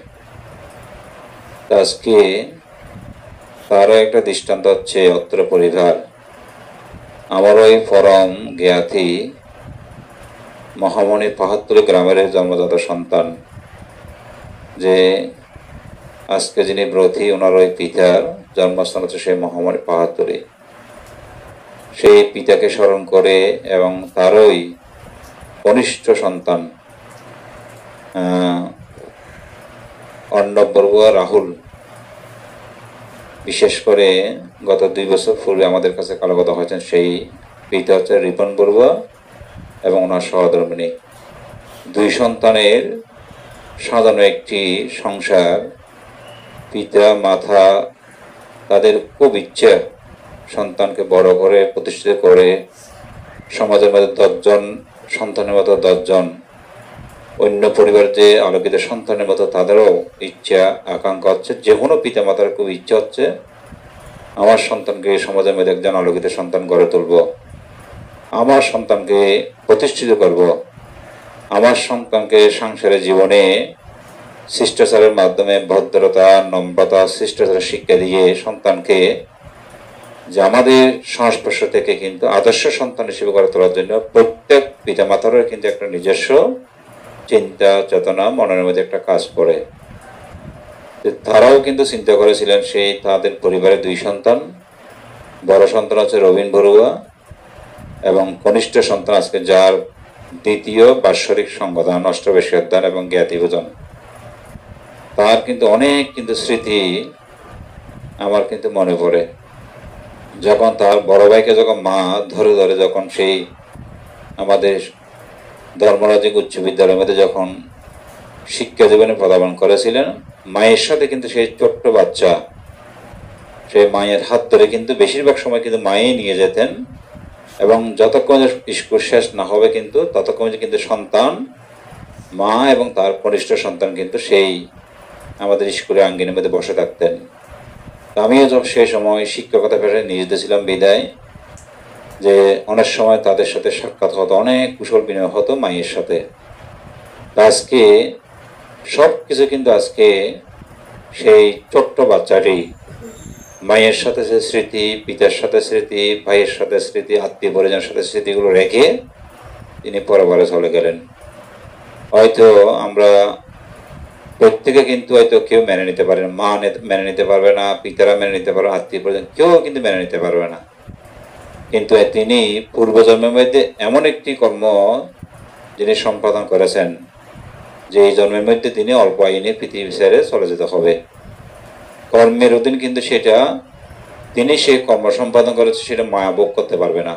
আজকে তারও একটা দৃষ্টান্ত হচ্ছে অত্র পরিবার আমার ওই পরম জ্ঞাতি মহামণি পাহাত্তরি গ্রামের জন্মজাত সন্তান যে আজকে যিনি ব্রতী ওনার ওই পিতার জন্মস্থান হচ্ছে সেই মহামণি পাহাত্তরি সেই পিতাকে স্মরণ করে এবং তারই কনিষ্ঠ সন্তান অর্ণব বড়ুয়া রাহুল বিশেষ করে গত 2 বছর পূর্বে আমাদের কাছে কালগত হয়েছেন সেই পিতা হচ্ছে রিপন বড়ুয়া এবং ওনার সহধর্মিণী দুই সন্তানের সাজানো একটি সংসার, পিতা মাতা তাদের খুব ইচ্ছা সন্তানকে বড় করে প্রতিষ্ঠিত করে সমাজের মধ্যে 10 জন সন্তানের মতো 10 জন, অন্য পরিবার যে আলোকিত সন্তানের মতো তাদেরও ইচ্ছা আকাঙ্ক্ষা হচ্ছে, যে কোনো পিতা মাতার খুব ইচ্ছা হচ্ছে আমার সন্তানকে সমাজের মধ্যে একজন আলোকিত সন্তান গড়ে তুলব, আমার সন্তানকে প্রতিষ্ঠিত করব, আমার সন্তানকে সংসারের জীবনে শিষ্টাচারের মাধ্যমে ভদ্রতা, নম্রতা, শিষ্টাচারের শিক্ষা দিয়ে সন্তানকে যে আমাদের সংস্পর্শ থেকে কিন্তু আদর্শ সন্তান হিসেবে গড়ে তোলার জন্য প্রত্যেক পিতা মাতারও কিন্তু একটা নিজস্ব চিন্তা চেতনা মনের মধ্যে একটা কাজ করে। তারাও কিন্তু চিন্তা করেছিলেন সেই তাদের পরিবারের 2 সন্তান, বড় সন্তান হচ্ছে রবীন বড়ুয়া এবং কনিষ্ঠ সন্তান আজকে যার দ্বিতীয় বাৎসরিক সংগঠন, অষ্টবেশী অধ্যয়ন এবং জ্ঞাতিভোজন। তার কিন্তু অনেক কিন্তু স্মৃতি আমার কিন্তু মনে পড়ে। যখন তার বড় ভাইকে যখন মা ধরে ধরে যখন সেই আমাদের ধর্মরাজিক উচ্চ বিদ্যালয়ের মধ্যে যখন শিক্ষা জীবনে পদার্পণ করেছিলেন, মায়ের সাথে কিন্তু সেই ছোট্ট বাচ্চা সেই মায়ের হাত ধরে কিন্তু বেশিরভাগ সময় কিন্তু মায়েই নিয়ে যেতেন এবং যতক্ষণ স্কুল শেষ না হবে কিন্তু ততক্ষণ কিন্তু সন্তান, মা এবং তার কনিষ্ঠ সন্তান কিন্তু সেই আমাদের স্কুলের আঙ্গিনের মধ্যে বসে থাকতেন। আমিও যখন সেই সময় শিক্ষকতা পেশায় নিয়োজিত ছিলাম বিদায়, যে অনেক সময় তাদের সাথে সাক্ষাৎ হতো, অনেক কুশল বিনিময় হতো মায়ের সাথে। আজকে সব কিছু কিন্তু আজকে সেই ছোট্ট বাচ্চাটি মায়ের সাথে যে স্মৃতি, পিতার সাথে স্মৃতি, ভাইয়ের সাথে স্মৃতি, আত্মীয় পরিজনের সাথে স্মৃতিগুলো রেখে তিনি পরবারে চলে গেলেন। হয়তো আমরা প্রত্যেকে কিন্তু হয়তো কেউ মেনে নিতে পারে না, মা মেনে নিতে পারবে না, পিতারা মেনে নিতে পারবে, আত্মীয় পরিজন কেউ কিন্তু মেনে নিতে পারবে না। কিন্তু তিনি পূর্বজন্মের মধ্যে এমন একটি কর্ম যিনি সম্পাদন করেছেন যে এই জন্মের মধ্যে তিনি অল্প আইনে পৃথিবী ছেড়ে চলে যেতে হবে। কর্মের অধীন কিন্তু সেটা তিনি সেই কর্ম সম্পাদন করেছে সেটা মায়া ভোগ করতে পারবে না,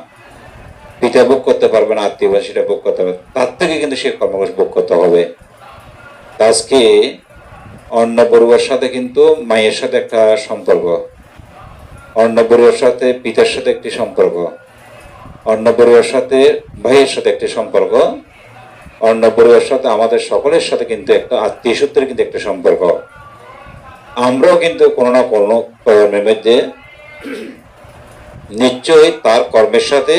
পিতা ভোগ করতে পারবে না, আত্মীয় সেটা ভোগ করতে হবে, তার থেকে কিন্তু সেই কর্ম ভোগ করতে হবে। আজকে অন্য পরিবার সাথে কিন্তু মায়ের সাথে একটা সম্পর্ক, অন্য পরিবার সাথে পিতার সাথে একটি সম্পর্ক, অন্য পরিবার সাথে ভাইয়ের সাথে একটি সম্পর্ক, অন্য পরিবার সাথে আমাদের সকলের সাথে কিন্তু একটা আত্মীয় সূত্রের কিন্তু একটা সম্পর্ক। আমরাও কিন্তু কোনো না কোনো কর্মের মধ্যে নিশ্চয়ই তার কর্মের সাথে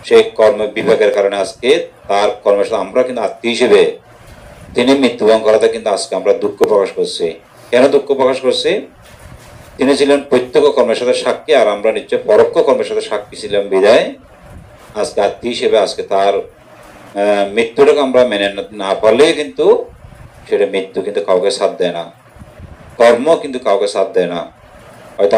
সেই কর্ম বিভাগের কারণে আজকে তার কর্মের সাথে আমরা কিন্তু আত্মীয় হিসেবে তিনি মৃত্যুবরণ করাতে কিন্তু আজকে আমরা দুঃখ প্রকাশ করছি। কেন দুঃখ প্রকাশ করছি? তিনি ছিলেন প্রত্যক্ষ কর্মের সাথে সাক্ষী, আর আমরা নিশ্চয় পরোক্ষ কর্মের সাথে সাক্ষী ছিলাম বিদায় আজকে আত্মীয় হিসেবে আজকে তার মৃত্যুটাকে আমরা মেনে না পারলে কিন্তু সেটা মৃত্যু কিন্তু কাউকে সাথ দেয় না, কর্ম কিন্তু কাউকে সাথ দেয় না। হয়তো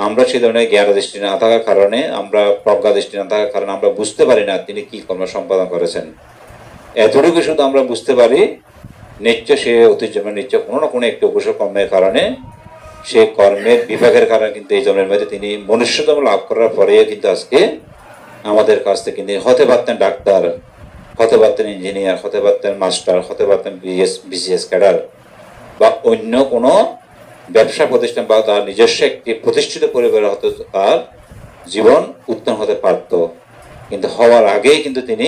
আমরা সেই ধরনের জ্ঞান দৃষ্টি না থাকার কারণে, আমরা প্রজ্ঞা দৃষ্টি না থাকার কারণে আমরা বুঝতে পারি না তিনি কি কর্ম সম্পাদন করেছেন। এতটুকু শুধু আমরা বুঝতে পারি নিশ্চয় সে ঐতিহ্য নিশ্চয় কোনো না কোনো একটি অকুশল কর্মের কারণে, সে কর্মের বিভাগের কারণে কিন্তু এই জন্মের মধ্যে তিনি মনুষ্যত্ব লাভ করার পরে কিন্তু আজকে আমাদের কাছ থেকে তিনি হতে পারতেন ডাক্তার, হতে পারতেন ইঞ্জিনিয়ার, হতে পারতেন মাস্টার, হতে পারতেন বিসিএস ক্যাডার বা অন্য কোনো ব্যবসা প্রতিষ্ঠান বা তার নিজস্ব একটি প্রতিষ্ঠিত পরিবারে হতে তার জীবন উত্তম হতে পারত, কিন্তু হওয়ার আগেই কিন্তু তিনি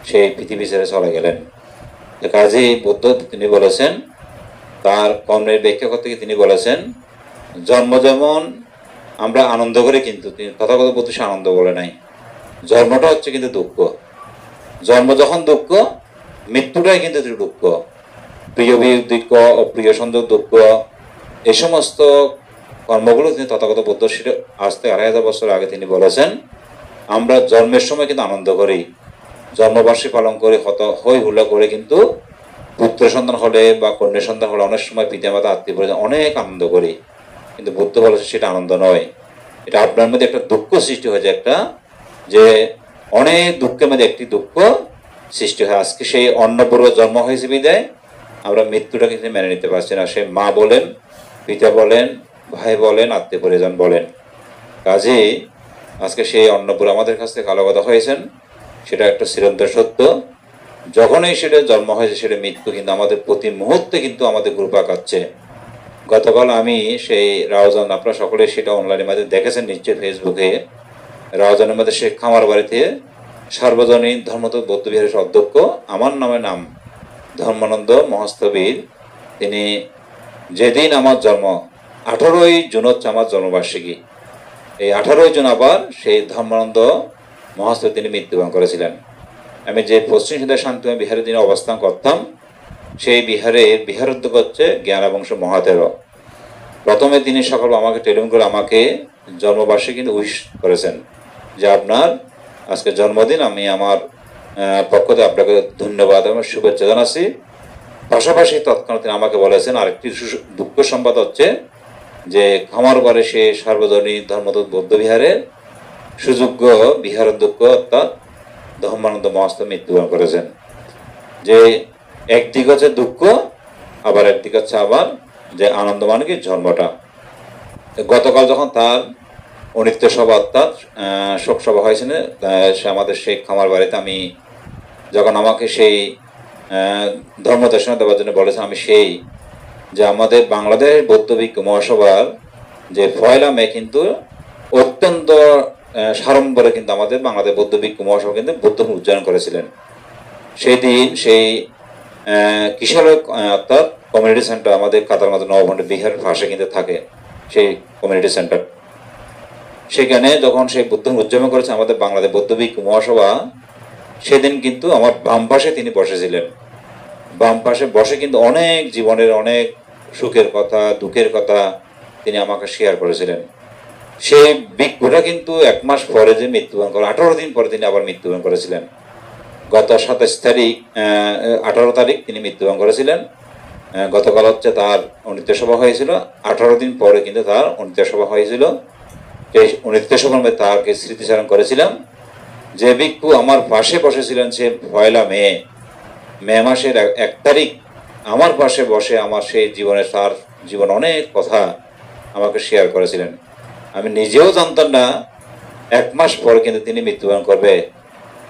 সেই পৃথিবী ছেড়ে চলে গেলেন। কাজেই বুদ্ধ তিনি বলেছেন, তার কর্মের ব্যাখ্যা করতে গিয়ে তিনি বলেছেন, জন্ম যেমন আমরা আনন্দ করে, কিন্তু তিনি তথাগত বুদ্ধ সে আনন্দ বলে নাই, জন্মটা হচ্ছে কিন্তু দুঃখ। জন্ম যখন দুঃখ, মৃত্যুটাই কিন্তু দুঃখ। প্রিয় বিয়োগ দুঃখ, অপ্রিয় সংযোগ দুঃখ, এই সমস্ত কর্মগুলো তিনি তথাগত বুদ্ধ সেটা আজ থেকে 2500 বছর আগে তিনি বলেছেন। আমরা জন্মের সময় কিন্তু আনন্দ করি, জন্মবার্ষিকী পালন করে হই হুল্লা করে, কিন্তু পুত্র সন্তান হলে বা কন্যা সন্তান হলে অনেক সময় পিতামাতা আত্মীয় পরিজন অনেক আনন্দ করি, কিন্তু বুদ্ধ বলেছে সেটা আনন্দ নয়, এটা আপনার মধ্যে একটা দুঃখ সৃষ্টি হয়েছে, একটা যে অনেক দুঃখের মধ্যে একটি দুঃখ সৃষ্টি হয়। আজকে সেই অন্নপূর্ব জন্ম হয়েছে বিদায় আমরা মৃত্যুটাকে কিন্তু মেনে নিতে পারছি না। সে মা বলেন, পিতা বলেন, ভাই বলেন, আত্মীয় পরিজন বলেন। কাজেই আজকে সেই অন্নপূর্ব আমাদের কাছ থেকে আলাদা হয়েছেন, সেটা একটা চিরন্তন সত্য। যখনই সেটা জন্ম হয়েছে সেটা মৃত্যু কিন্তু আমাদের প্রতি মুহূর্তে কিন্তু আমাদের ঘুরপাক খাচ্ছে। গতকাল আমি সেই রাউজান, আপনারা সকলে সেটা অনলাইনের মাধ্যমে দেখেছেন নিশ্চয়ই ফেসবুকে, রাউজানের মধ্যে শেখ খামার বাড়িতে সার্বজনীন ধর্মতত্ত্ব বৌদ্ধবিহারের অধ্যক্ষ, আমার নাম ধর্মানন্দ মহস্তবীর, তিনি যেদিন আমার জন্ম 18ই জুন হচ্ছে আমার জন্মবার্ষিকী, এই 18ই জুন আবার সেই ধর্মানন্দ মহাস্তবীর তিনি মৃত্যুবরণ করেছিলেন। আমি যে পশ্চিম সিন্ধা শান্তিময় বিহারে তিনি অবস্থান করতাম, সেই বিহারের বিহারোদ্যোগ হচ্ছে জ্ঞানবংশ মহাতের। প্রথমে তিনি সকাল আমাকে টেলিফোন করে আমাকে জন্মবার্ষিকী কিন্তু উইশ করেছেন যে আপনার আজকে জন্মদিন, আমি আমার পক্ষ থেকে আপনাকে ধন্যবাদ এবং শুভেচ্ছা জানাচ্ছি। পাশাপাশি তৎক্ষণাৎ তিনি আমাকে বলেছেন আরেকটি দুঃখ সংবাদ হচ্ছে যে খামারবাড়ে সে সার্বজনীন ধর্মতত্ত্ব বৌদ্ধবিহারের সুযোগ্য বিহারাধ্যক্ষ অর্থাৎ ধর্মানন্দ মহাস্ত মৃত্যুবরণ করেছেন। যে একদিক হচ্ছে দুঃখ, আবার একদিক হচ্ছে আবার যে আনন্দ মানে কি জন্মটা। গতকাল যখন তার অনিত্য সভা অর্থাৎ শোক সভা হয়েছিল, সে আমাদের সেই খামার বাড়িতে, আমি যখন আমাকে সেই ধর্মদর্শন দেওয়ার জন্য বলেছেন, আমি সেই যে আমাদের বাংলাদেশ বৌদ্ধ ভিক্ষু মহাসভার যে 1 মে কিন্তু অত্যন্ত সাড়ম্বরে কিন্তু আমাদের বাংলাদেশ বৌদ্ধ ভিক্ষু মহাসভা কিন্তু বৌদ্ধ উদযাপন করেছিলেন। সেই দিন সেই কিশোরক অর্থাৎ কমিউনিটি সেন্টার আমাদের কাতার মাঝে নবভণ্ড বিহারের পাশে কিন্তু থাকে সেই কমিউনিটি সেন্টার, সেখানে যখন সেই বুদ্ধ উদযাপন করেছে আমাদের বাংলাদেশ বৌদ্ধ ভিক্ষু মহাসভা, সেদিন কিন্তু আমার বাম পাশে তিনি বসেছিলেন। বাম পাশে বসে কিন্তু অনেক জীবনের অনেক সুখের কথা, দুঃখের কথা তিনি আমাকে শেয়ার করেছিলেন। সেই ভিক্ষুটা কিন্তু 1 মাস পরে যে মৃত্যুবরণ করে, 18 দিন পরে তিনি আবার মৃত্যুবরণ করেছিলেন। গত 18 তারিখ তিনি মৃত্যুবরণ করেছিলেন। গতকাল হচ্ছে তার অনিত্য সভা হয়েছিল, 18 দিন পরে কিন্তু তার অনিত্য সভা হয়েছিল। এই অনিত্য সভার মধ্যে তাকে স্মৃতিচারণ করেছিলাম। যে ভিক্ষু আমার পাশে বসেছিলেন সে 1 মে মাসের 1 তারিখ আমার পাশে বসে আমার সেই জীবনের তার জীবন অনেক কথা আমাকে শেয়ার করেছিলেন। আমি নিজেও জানতাম না 1 মাস পর কিন্তু তিনি মৃত্যুবরণ করবে,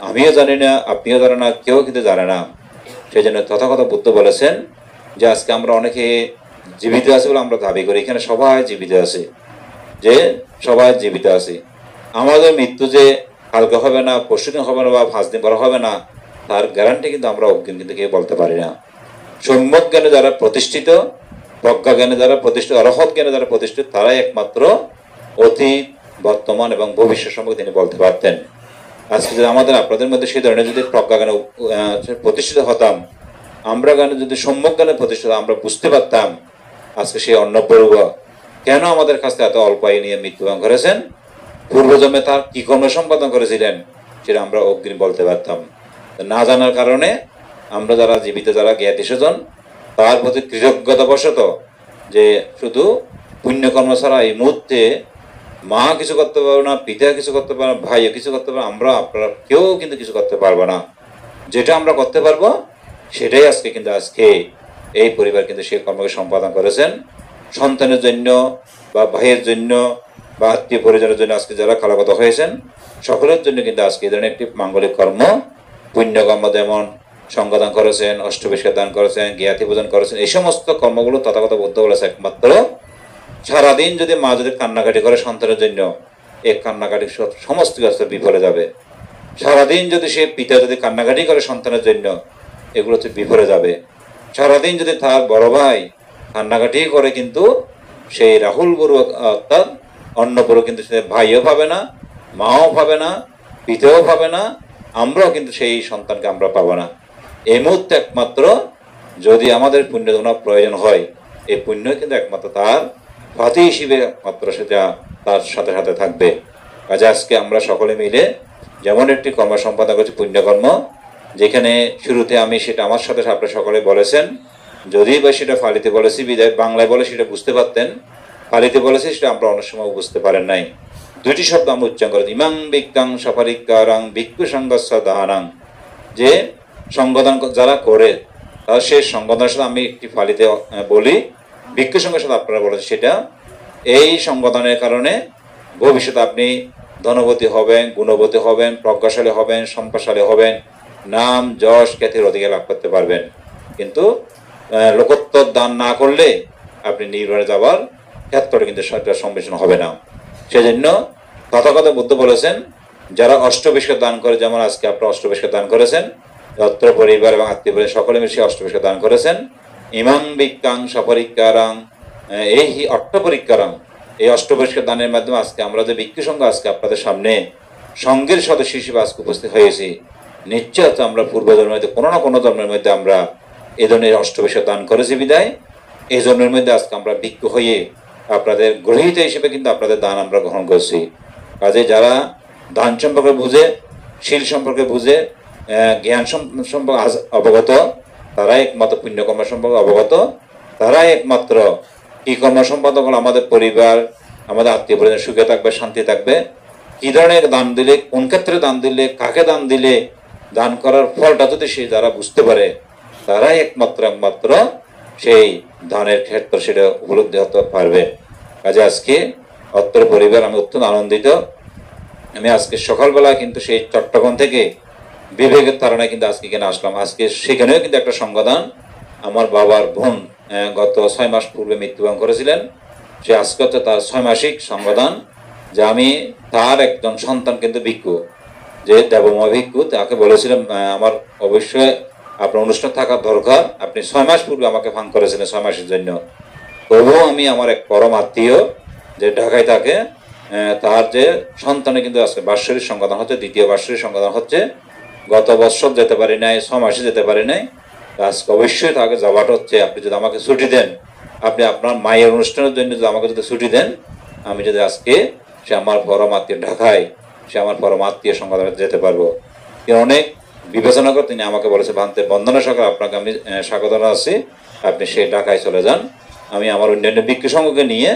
আমিও জানি না, আপনিও জানেন না, কেউ কিন্তু জানে না। সেই জন্য তথাগত বুদ্ধ বলেছেন যে আজকে আমরা অনেকে জীবিত আছে বলে আমরা দাবি করি, এখানে সবাই জীবিত আছে, যে সবাই জীবিত আছে। আমাদের মৃত্যু যে কালকে হবে না, পরশুদিন হবে না, বা 5 দিন পরে হবে না, তার গ্যারান্টি কিন্তু আমরা অজ্ঞান কিন্তু কেউ বলতে পারি না। সম্যক জ্ঞানে যারা প্রতিষ্ঠিত, প্রজ্ঞা জ্ঞানে যারা প্রতিষ্ঠিত, অরহৎ জ্ঞানে যারা প্রতিষ্ঠিত, তারাই একমাত্র অতীত, বর্তমান এবং ভবিষ্যৎ সম্পর্কে তিনি বলতে পারতেন। আজকে যদি আমাদের আপনাদের মধ্যে সেই ধরনের যদি প্রজ্ঞা জ্ঞানে প্রতিষ্ঠিত হতাম, আমরা জ্ঞানে যদি সম্যক জ্ঞানে প্রতিষ্ঠিত, আমরা বুঝতে পারতাম আজকে সেই অন্নপূর্ব কেন আমাদের কাছে এত অল্প আয়ু নিয়ে মৃত্যুবরণ করেছেন, পূর্বজন্মে তার কি কর্ম সম্পাদন করেছিলেন, সেটা আমরা অগ্রিম বলতে পারতাম। না জানার কারণে আমরা যারা জীবিত, যারা জ্ঞাতি স্বজন, তার প্রতি কৃতজ্ঞতাবশত যে শুধু পুণ্যকর্ম ছাড়া এই মুহূর্তে মা কিছু করতে পারবে না, পিতা কিছু করতে পারবে না, ভাইও কিছু করতে পারবে, আমরা আপনারা কেউ কিন্তু কিছু করতে পারবো না। যেটা আমরা করতে পারবো সেটাই আজকে এই পরিবার কিন্তু সেই কর্মকে সম্পাদন করেছেন। সন্তানের জন্য বা ভাইয়ের জন্য বা আত্মীয় পরিজনের জন্য আজকে যারা কালাগত হয়েছেন, সকলের জন্য কিন্তু আজকে এই ধরনের একটি মাঙ্গলিক কর্ম, পুণ্যকর্ম, যেমন সংঘদান করেছেন, অষ্টবিষ্কার দান করেছেন, জ্ঞাতি পূজন করেছেন, এই সমস্ত কর্মগুলো তথাগত বুদ্ধ বলেছে একমাত্র সারাদিন যদি মা যদি কান্নাকাটি করে সন্তানের জন্য, এই কান্নাকাটি সমস্ত কিছু বিফলে যাবে। সারাদিন যদি সে পিতা যদি কান্নাকাটি করে সন্তানের জন্য, এগুলো হচ্ছে বিফলে যাবে। সারাদিন যদি তার বড় ভাই কান্নাকাটি করে, কিন্তু সেই রাহুল গুরু অর্থাৎ অন্নপুরও কিন্তু সে ভাইও পাবে না, মাও পাবে না, পিতাও পাবে না, আমরাও কিন্তু সেই সন্তানকে আমরা পাবো না। এই মুহূর্তে একমাত্র যদি আমাদের পুণ্য প্রয়োজন হয়, এই পুণ্য কিন্তু একমাত্র তার ফাতি হিসেবে একমাত্র সেটা তার সাথে সাথে থাকবে। কাজে আজকে আমরা সকলে মিলে যেমন একটি কর্ম সম্পাদন করছি, পুণ্যকর্ম, যেখানে শুরুতে আমি সেটা আমার সাথে আপনি সকলে বলেছেন, যদি বা সেটা ফালিতে বলেছি বিদায় বাংলায় বলে সেটা বুঝতে পারতেন, ফালিতে বলেছি সেটা আমরা অনেক সময় বুঝতে পারেন নাই। 2টি শব্দ আমরা উচ্চারণ করি, ইমাং বিজ্ঞাং সফারিকারাং ভিক্ষু সংঘস্য দাহানাং, যে সংগদান যারা করে তার সেই সংগদানের সাথে আমি একটি ফালিতে বলি, ভিক্ষু সংঘের সাথে আপনারা বলেছেন, সেটা এই সংগদানের কারণে ভবিষ্যতে আপনি ধনবতী হবেন, গুণবতী হবেন, প্রজ্ঞাশালী হবেন, সম্পদশালী হবেন, নাম যশ খ্যাতির অধিকার লাভ করতে পারবেন। কিন্তু লোকোত্তর দান না করলে আপনি নির্বাণে যাবার ক্ষেত্রে কিন্তু সেটার সম্মুখীন হবে না। সেজন্য তথাগত বুদ্ধ বলেছেন, যারা অষ্টবিষ্কার দান করে, যেমন আজকে আপনারা অষ্টবিষ্কার দান করেছেন, অত্র পরিবার এবং আত্মীয় পরিবার সকলে মিলে সেই অষ্টবিষ্কার দান করেছেন। ইমাং বিজ্ঞাং সপরিকারাং এই অষ্টপরিকারাং, এই অষ্টপরিষ্কার দানের মাধ্যমে আজকে আমরা যে ভিক্ষু সংঘ আজকে আপনাদের সামনে সংঘের সদস্য হিসেবে আজকে উপস্থিত হয়েছি, নিশ্চয় আমরা পূর্ব জন্মের মধ্যে কোনো না কোনো জন্মের মধ্যে আমরা এই ধরনের অষ্টপরিষ্কার দান করেছি বিদায় এই জন্মের মধ্যে আজকে আমরা ভিক্ষু হয়ে আপনাদের গ্রহীতা হিসেবে কিন্তু আপনাদের দান আমরা গ্রহণ করছি। কাজে যারা দান সম্পর্কে বুঝে, শীল সম্পর্কে বুঝে, জ্ঞান সম্পর্কে অবগত, তারাই একমাত্র পুণ্যকর্ম সম্পর্কে অবগত, তারাই একমাত্র কি কর্ম সম্পাদন করলে আমাদের পরিবার, আমাদের আত্মীয় পরিজন সুখে থাকবে, শান্তি থাকবে, কি ধরনের দান দিলে, কোন ক্ষেত্রে দান দিলে, কাকে দান দিলে দান করার ফলটা যদি সে যারা বুঝতে পারে, তারাই একমাত্র সেই দানের ক্ষেত্রে সেটা উপলব্ধি হতে পারবে। কাজে আজকে অত্র পরিবার আমি অত্যন্ত আনন্দিত। আমি আজকে সকালবেলা কিন্তু সেই চট্টগ্রাম থেকে বিবেকের তারণায় কিন্তু আজকে এখানে আসলাম। আজকে সেখানেও কিন্তু একটা সংবাদান, আমার বাবার বোন গত 6 মাস পূর্বে মৃত্যুবরণ করেছিলেন। সে আজকে হচ্ছে তার 6 মাসিক সংবাদান, যে আমি তার একজন সন্তান কিন্তু ভিক্ষু, যে দেবময় ভিক্ষু, তাকে বলেছিলাম আমার অবশ্যই আপনার অনুষ্ঠান থাকার দরকার, আপনি 6 মাস পূর্বে আমাকে ফান করেছিলেন 6 মাসের জন্য। তবুও আমি আমার এক পরম আত্মীয় যে ঢাকায় থাকে, তার যে সন্তানে কিন্তু আজকে বাৎসরিক সংবাদন হচ্ছে, দ্বিতীয় বাৎসরিক সংবাদন হচ্ছে। গত বছর যেতে পারি নাই, 6 মাসে যেতে পারি নাই, আজকে অবশ্যই তাকে যাওয়াটা হচ্ছে। আপনি যদি আমাকে ছুটি দেন, আপনি আপনার মায়ের অনুষ্ঠানের জন্য যদি আমাকে যদি ছুটি দেন, আমি যদি আজকে সে আমার পরম আত্মীয় ঢাকায়, সে আমার পরম আত্মীয় সংবাদনে যেতে পারবো। তিনি অনেক বিবেচনা করে তিনি আমাকে বলেছে, ভান্তে বন্দনা সকাল আপনাকে আমি স্বাগত আছি, আপনি সেই ঢাকায় চলে যান, আমি আমার অন্যান্য ভিক্ষু সংঘকে নিয়ে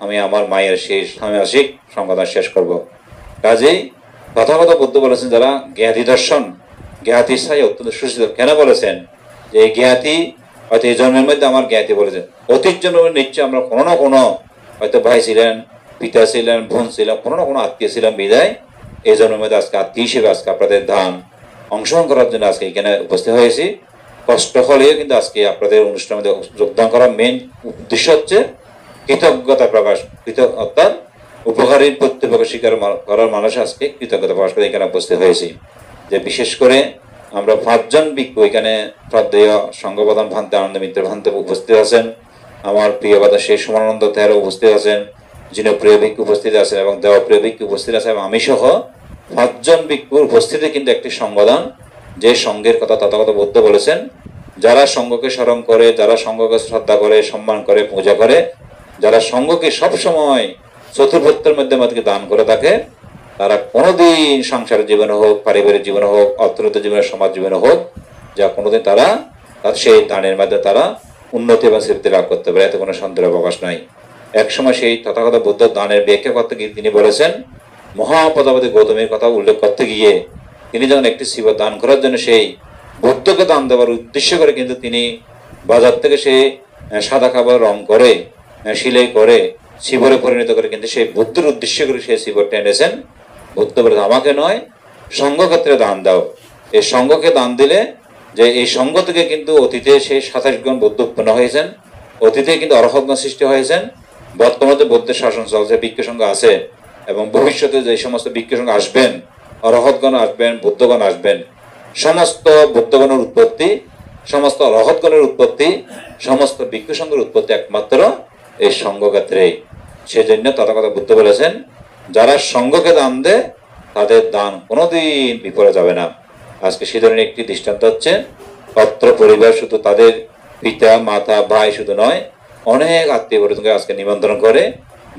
আমি আমার মায়ের সেই সামাসিক সংবাদ শেষ করব। কাজেই তথাগত বুদ্ধ বলেছেন, যারা জ্ঞাতি দর্শন, জ্ঞাতি ইচ্ছায় অত্যন্ত সুশীল। কেন বলেছেন যে এই জ্ঞাতি হয়তো এই জন্মের মধ্যে আমার জ্ঞাতি বলেছেন, অতীত জন্মের নিশ্চয় আমরা কোনো না কোনো হয়তো ভাই ছিলেন, পিতা ছিলেন, বোন ছিলেন, কোনো না কোনো আত্মীয় ছিলাম বিদায় এই জন্মের মধ্যে আজকে আত্মীয় হিসেবে আজকে আপনাদের দান অংশগ্রহণ করার জন্য আজকে এখানে উপস্থিত হয়েছি। কষ্ট হলেও কিন্তু আজকে আপনাদের অনুষ্ঠানের মধ্যে যোগদান করার মেন উদ্দেশ্য হচ্ছে কৃতজ্ঞতা প্রকাশ, অর্থাৎ উপকারী প্রত্যেক স্বীকার করার মানুষ আজকে কৃতজ্ঞতা প্রকাশ করে এখানে উপস্থিত হয়েছি। যে বিশেষ করে আমরা 5 জন ভিক্ষু এখানে শ্রদ্ধেয় সংঘপ্রধান ভান্তে আনন্দ মিত্র ভান্তে উপস্থিত আছেন, আমার প্রিয় বাদা সেই সমানন্দ তেরো উপস্থিত আছেন, যিনি প্রিয় ভিক্ষু উপস্থিত আছেন এবং দেওপ্রিয় ভিক্ষু উপস্থিত আছেন, এবং আমি সহ 5 জন ভিক্ষুর উপস্থিতি কিন্তু একটি সংবাদান, যে সংঘের কথা তথাগত বুদ্ধ বলেছেন, যারা সংঘকে স্মরণ করে, যারা সংঘকে শ্রদ্ধা করে, সম্মান করে, পূজা করে, যারা সংঘকে সবসময় চতুর্ভুক্তের মধ্যে দান করে থাকে, তারা কোনোদিন সংসার জীবনে হোক, পারিবারিক জীবনে হোক, অর্থনৈতিক জীবনে, সমাজ জীবনে হোক, যা কোনোদিন তারা সেই দানের মাধ্যমে তারা উন্নতি এবং স্মৃতি লাভ করতে পারে, এতে কোনো সন্দেহ অবকাশ নাই। একসময় সেই তথাগত বুদ্ধ দানের ব্যাখ্যা করতে গিয়ে তিনি বলেছেন, মহাপদাবতী গৌতমের কথা উল্লেখ করতে গিয়ে তিনি যখন একটি শিব দান করার জন্য সেই বুদ্ধকে দান দেওয়ার উদ্দেশ্য করে কিন্তু তিনি বাজার থেকে সে সাদা খাবার রং করে, সিলাই করে, শিবরে পরিণত করে কিন্তু সেই বুদ্ধের উদ্দেশ্য করে সেই শিবর টেনেছেন। বুদ্ধ বলে, আমাকে নয়, সংঘক্ষেত্রে দান দাও। এই সংঘকে দান দিলে, যে এই সংঘ থেকে কিন্তু অতীতে সেই 27 জন বুদ্ধ উৎপন্ন হয়েছেন, অতীতে কিন্তু অরহতগণ সৃষ্টি হয়েছেন, বর্তমানে বুদ্ধের শাসন চলছে, ভিক্ষু সংঘ আছে, এবং ভবিষ্যতে যে সমস্ত ভিক্ষু সংঘ আসবেন, অরহতগণ আসবেন, বুদ্ধগণ আসবেন, সমস্ত বুদ্ধগণের উৎপত্তি, সমস্ত অরহতগণের উৎপত্তি, সমস্ত ভিক্ষু সংঘের উৎপত্তি একমাত্র এই সংঘক্ষেত্রেই। সেজন্য তথাগত বুদ্ধ বলেছেন, যারা সংঘকে দান দেয় তাদের দান কোনোদিন বিফলে যাবে না। আজকে সে ধরনের একটি দৃষ্টান্ত হচ্ছে, অত্র পরিবার শুধু তাদের পিতা, মাতা, ভাই শুধু নয়, অনেক আত্মীয় পরিজনকে আজকে নিমন্ত্রণ করে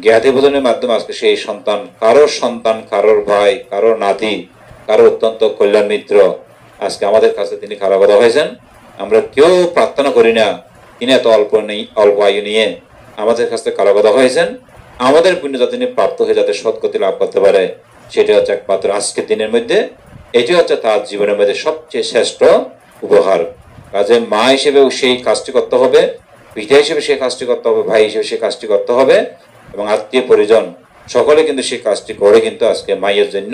জ্ঞাতি ভোজনের মাধ্যমে আজকে সেই সন্তান, কারোর ভাই, কারোর নাতি, কারোর অত্যন্ত কল্যাণ মিত্র আজকে আমাদের কাছে তিনি কারাবদ্ধ হয়েছেন। আমরা কেউ প্রার্থনা করি না তিনি এত অল্প আয়ু নিয়ে আমাদের কাছে কারাবদ্ধ হয়েছেন। আমাদের পুণ্য যাতে তিনি প্রাপ্ত হয়ে যাতে সদ্গতি লাভ করতে পারে, সেটা হচ্ছে একমাত্র আজকের দিনের মধ্যে, এটি হচ্ছে তার জীবনের মধ্যে সবচেয়ে শ্রেষ্ঠ উপহার। কাজে মা হিসেবেও সেই কাজটি করতে হবে, পিতা হিসেবে সেই কাজটি করতে হবে, ভাই হিসেবে সেই কাজটি করতে হবে, এবং আত্মীয় পরিজন সকলে কিন্তু সেই কাজটি করে কিন্তু আজকে মায়ের জন্য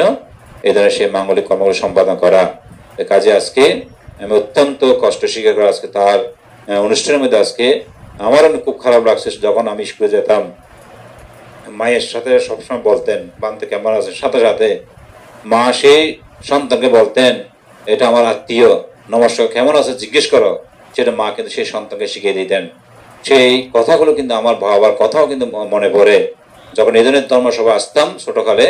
এই ধরনের সেই মাঙ্গলিক কর্মগুলো সম্পাদন করা। কাজে আজকে আমি অত্যন্ত কষ্ট স্বীকার করে আজকে তার অনুষ্ঠানের মধ্যে আজকে আমার খুব খারাপ লাগছে। যখন আমি স্কুলে যেতাম, মায়ের সাথে সবসময় বলতেন বানতে কেমন আছে, সাথে সাথে মা সেই সন্তানকে বলতেন এটা আমার আত্মীয়, নমস্কার কেমন আছে জিজ্ঞেস করো, সেটা মা কিন্তু সেই সন্তানকে শিখিয়ে দিতেন। সেই কথাগুলো কিন্তু আমার বাবার কথাও কিন্তু মনে পড়ে। যখন এই ধরনের ধর্মসভা আসতাম ছোটকালে,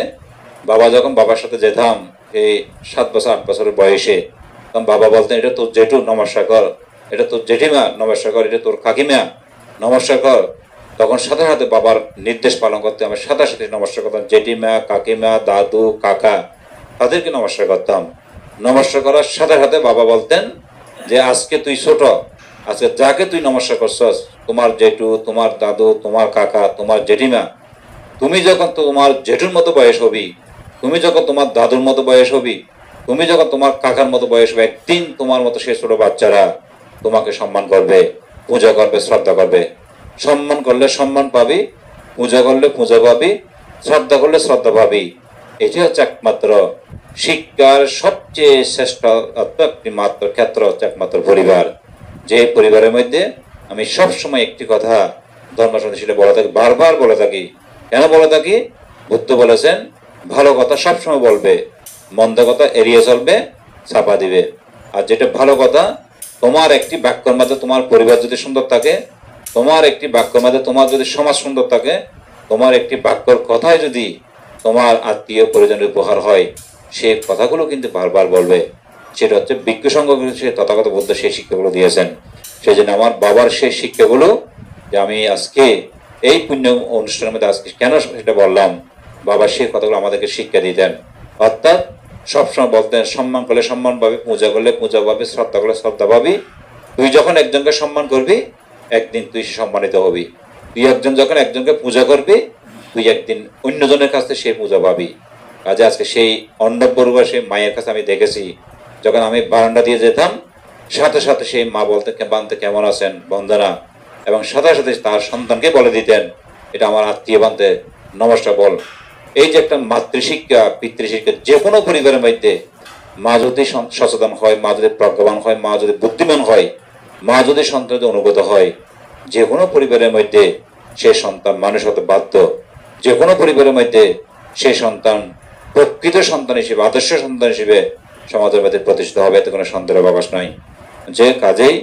বাবার সাথে যেতাম এই 7 বছর 8 বছরের বয়সে, তখন বাবা বলতেন এটা তোর জেঠু নমস্কার কর, এটা তোর জেঠিমা নমস্কার কর, এটা তোর কাকিমা নমস্কার কর। তখন সাথে সাথে বাবার নির্দেশ পালন করতে আমি সাথে সাথে নমস্কার করতাম। জেঠিমা, কাকিমা, দাদু, কাকা তাদেরকে নমস্কার করতাম। নমস্কার করার সাথে সাথে বাবা বলতেন যে আজকে তুই ছোট, আজকে যাকে তুই নমস্কার করছস, তোমার জেঠু, তোমার দাদু, তোমার কাকা, তোমার জেঠিমা, তুমি যখন তোমার জেঠুর মতো বয়স হবি, তুমি যখন তোমার দাদুর মতো বয়স হবি, তুমি যখন তোমার কাকার মতো বয়স হবে, একদিন তোমার মতো সেই ছোট বাচ্চারা তোমাকে সম্মান করবে, পূজা করবে, শ্রদ্ধা করবে। সম্মান করলে সম্মান পাবি, পূজা করলে পূজা পাবি, শ্রদ্ধা করলে শ্রদ্ধা পাবি। এটি হচ্ছে একমাত্র শিক্ষার সবচেয়ে শ্রেষ্ঠ একটি মাত্র ক্ষেত্র হচ্ছে একমাত্র পরিবার। যে পরিবারের মধ্যে আমি সবসময় একটি কথা ধর্ম সন্ন্যাসীরা বলে থাকি, বারবার বলে থাকি। কেন বলে থাকি? বুদ্ধ বলেছেন ভালো কথা সবসময় বলবে, মন্দ কথা এড়িয়ে চলবে, ছাপা দিবে। আর যেটা ভালো কথা, তোমার একটি বাক্যের মধ্যে তোমার পরিবার যদি সুন্দর থাকে, তোমার একটি বাক্যের মধ্যে তোমার যদি সমাজ সুন্দর থাকে, তোমার একটি বাক্যর কথায় যদি তোমার আত্মীয় পরিজনের উপহার হয়, সেই কথাগুলো কিন্তু বারবার বলবে। সেটা হচ্ছে বিজ্ঞ সংঘ, সে তথাগত বুদ্ধ সেই শিক্ষাগুলো দিয়েছেন। সেই জন্য আমার বাবার সেই শিক্ষাগুলো, যে আমি আজকে এই পুণ্য অনুষ্ঠানের মধ্যে আজকে কেন সেটা বললাম, বাবা সেই কথাগুলো আমাদেরকে শিক্ষা দিতেন। অর্থাৎ সবসময় বলতেন সম্মান করলে সম্মান পাবি, পূজা করলে পূজা পাবি, শ্রদ্ধা করলে শ্রদ্ধা পাবি। তুই যখন একজনকে সম্মান করবি, একদিন তুই সম্মানিত হবি। তুই যখন একজনকে পূজা করবি, তুই একদিন অন্যজনের কাছে সেই পূজা পাবি। কাজে আজকে সেই অন্নপূর্বা সেই মায়ের কাছে আমি দেখেছি, যখন আমি বারান্দা দিয়ে যেতাম, সাথে সাথে সেই মা বলতেন বানতে কেমন আছেন, বন্দনা, এবং সাথে সাথে তার সন্তানকে বলে দিতেন এটা আমার আত্মীয়, বানতে নমস্কার বল। এই যে একটা মাতৃশিক্ষা, পিতৃশিক্ষা, যে কোনো পরিবারের মধ্যে মা যদি সচেতন হয়, মা যদি প্রজ্ঞাবান হয়, মা যদি বুদ্ধিমান হয়, মা যদি সন্তানের অনুগত হয়, যে কোনো পরিবারের মধ্যে সে সন্তান মানুষ হতে বাধ্য। যে কোনো পরিবারের মধ্যে সে সন্তান প্রকৃত সন্তান হিসেবে, আদর্শ সন্তান হিসেবে সমাজের মধ্যে প্রতিষ্ঠিত হবে, এতে কোনো সন্দেহের অবকাশ নাই। যে কাজেই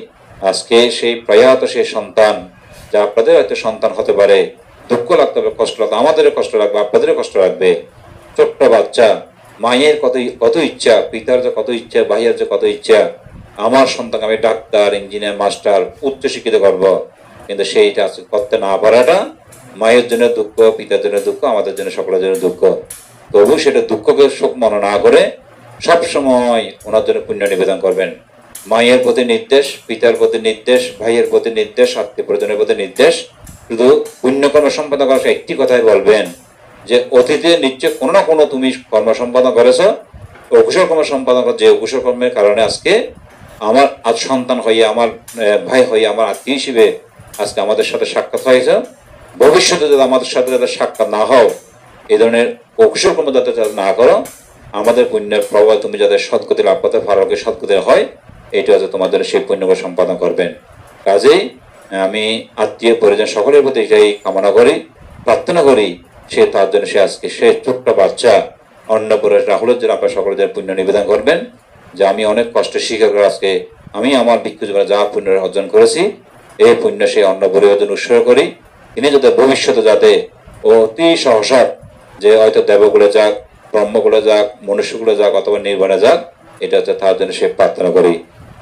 আজকে সেই প্রয়াত সেই সন্তান, যা আপনাদের হয়তো সন্তান হতে পারে, দুঃখ লাগতে হবে, কষ্ট লাগবে, আমাদেরও কষ্ট লাগবে, আপনাদেরও কষ্ট লাগবে। ছোট্ট বাচ্চা, মায়ের কত ইচ্ছা, পিতার যে কত ইচ্ছা, ভাইয়ের যে কত ইচ্ছা, আমার সন্তান আমি ডাক্তার, ইঞ্জিনিয়ার, মাস্টার, উচ্চ শিক্ষিত করবো, কিন্তু সেইটা করতে না পারাটা মায়ের জন্য দুঃখ, পিতার জন্য দুঃখ, আমাদের জন্য সকলের জন্য দুঃখ। তবু সেটা দুঃখকে শোক মনে না করে সবসময় ওনার জন্য পুণ্য নিবেদন করবেন। মায়ের প্রতি নির্দেশ, পিতার প্রতি নির্দেশ, ভাইয়ের প্রতি নির্দেশ, আত্মীয় পরিজনের প্রতি নির্দেশ। শুধু পুণ্যকর্ম সম্পাদন করার একটি কথাই বলবেন যে অতীতে নিশ্চয় কোনো না কোনো তুমি কর্ম সম্পাদন করেছ, অকুশল কর্ম সম্পাদন কর, যে অকুশল কর্মের কারণে আজকে আমার আজ সন্তান হয়ে, আমার ভাই হয়ে, আমার আত্মীয় হিসেবে আজকে আমাদের সাথে সাক্ষাৎ হয়েছে। ভবিষ্যতে যদি আমাদের সাথে যাতে সাক্ষাৎ না হও, এই ধরনের অকুশল কর্ম যাতে না করো, আমাদের পুণ্যের প্রভাব তুমি যাতে সদ্গতি লাভ করতে পারো, সদ্গতি হয়, এইটা হচ্ছে তোমাদের সেই পুণ্যকে সম্পাদন করবেন। কাজেই আমি আত্মীয় পরিজন সকলের প্রতি এটাই কামনা করি, প্রার্থনা করি, সে তার জন্য সে আজকে সে ছোট্ট বাচ্চা অন্নপূর্ণা রাহুলের জন্য আপনার সকলের জন্য পুণ্য নিবেদন করবেন। যে আমি অনেক কষ্ট স্বীকার করে আজকে আমি আমার ভিক্ষু জীবনে যা পুণ্য অর্জন করেছি, এই পুণ্য সেই অন্নপূর্ণার জন্য উৎসর্গ করি। তিনি যাতে ভবিষ্যতে যাতে অতি সহসা, যে হয়তো দেবগুলো যাক, ব্রহ্মগুলো যাক, মনুষ্যগুলো যাক, অথবা নির্বাণে যাক, এটা হচ্ছে তার জন্য সে প্রার্থনা করি।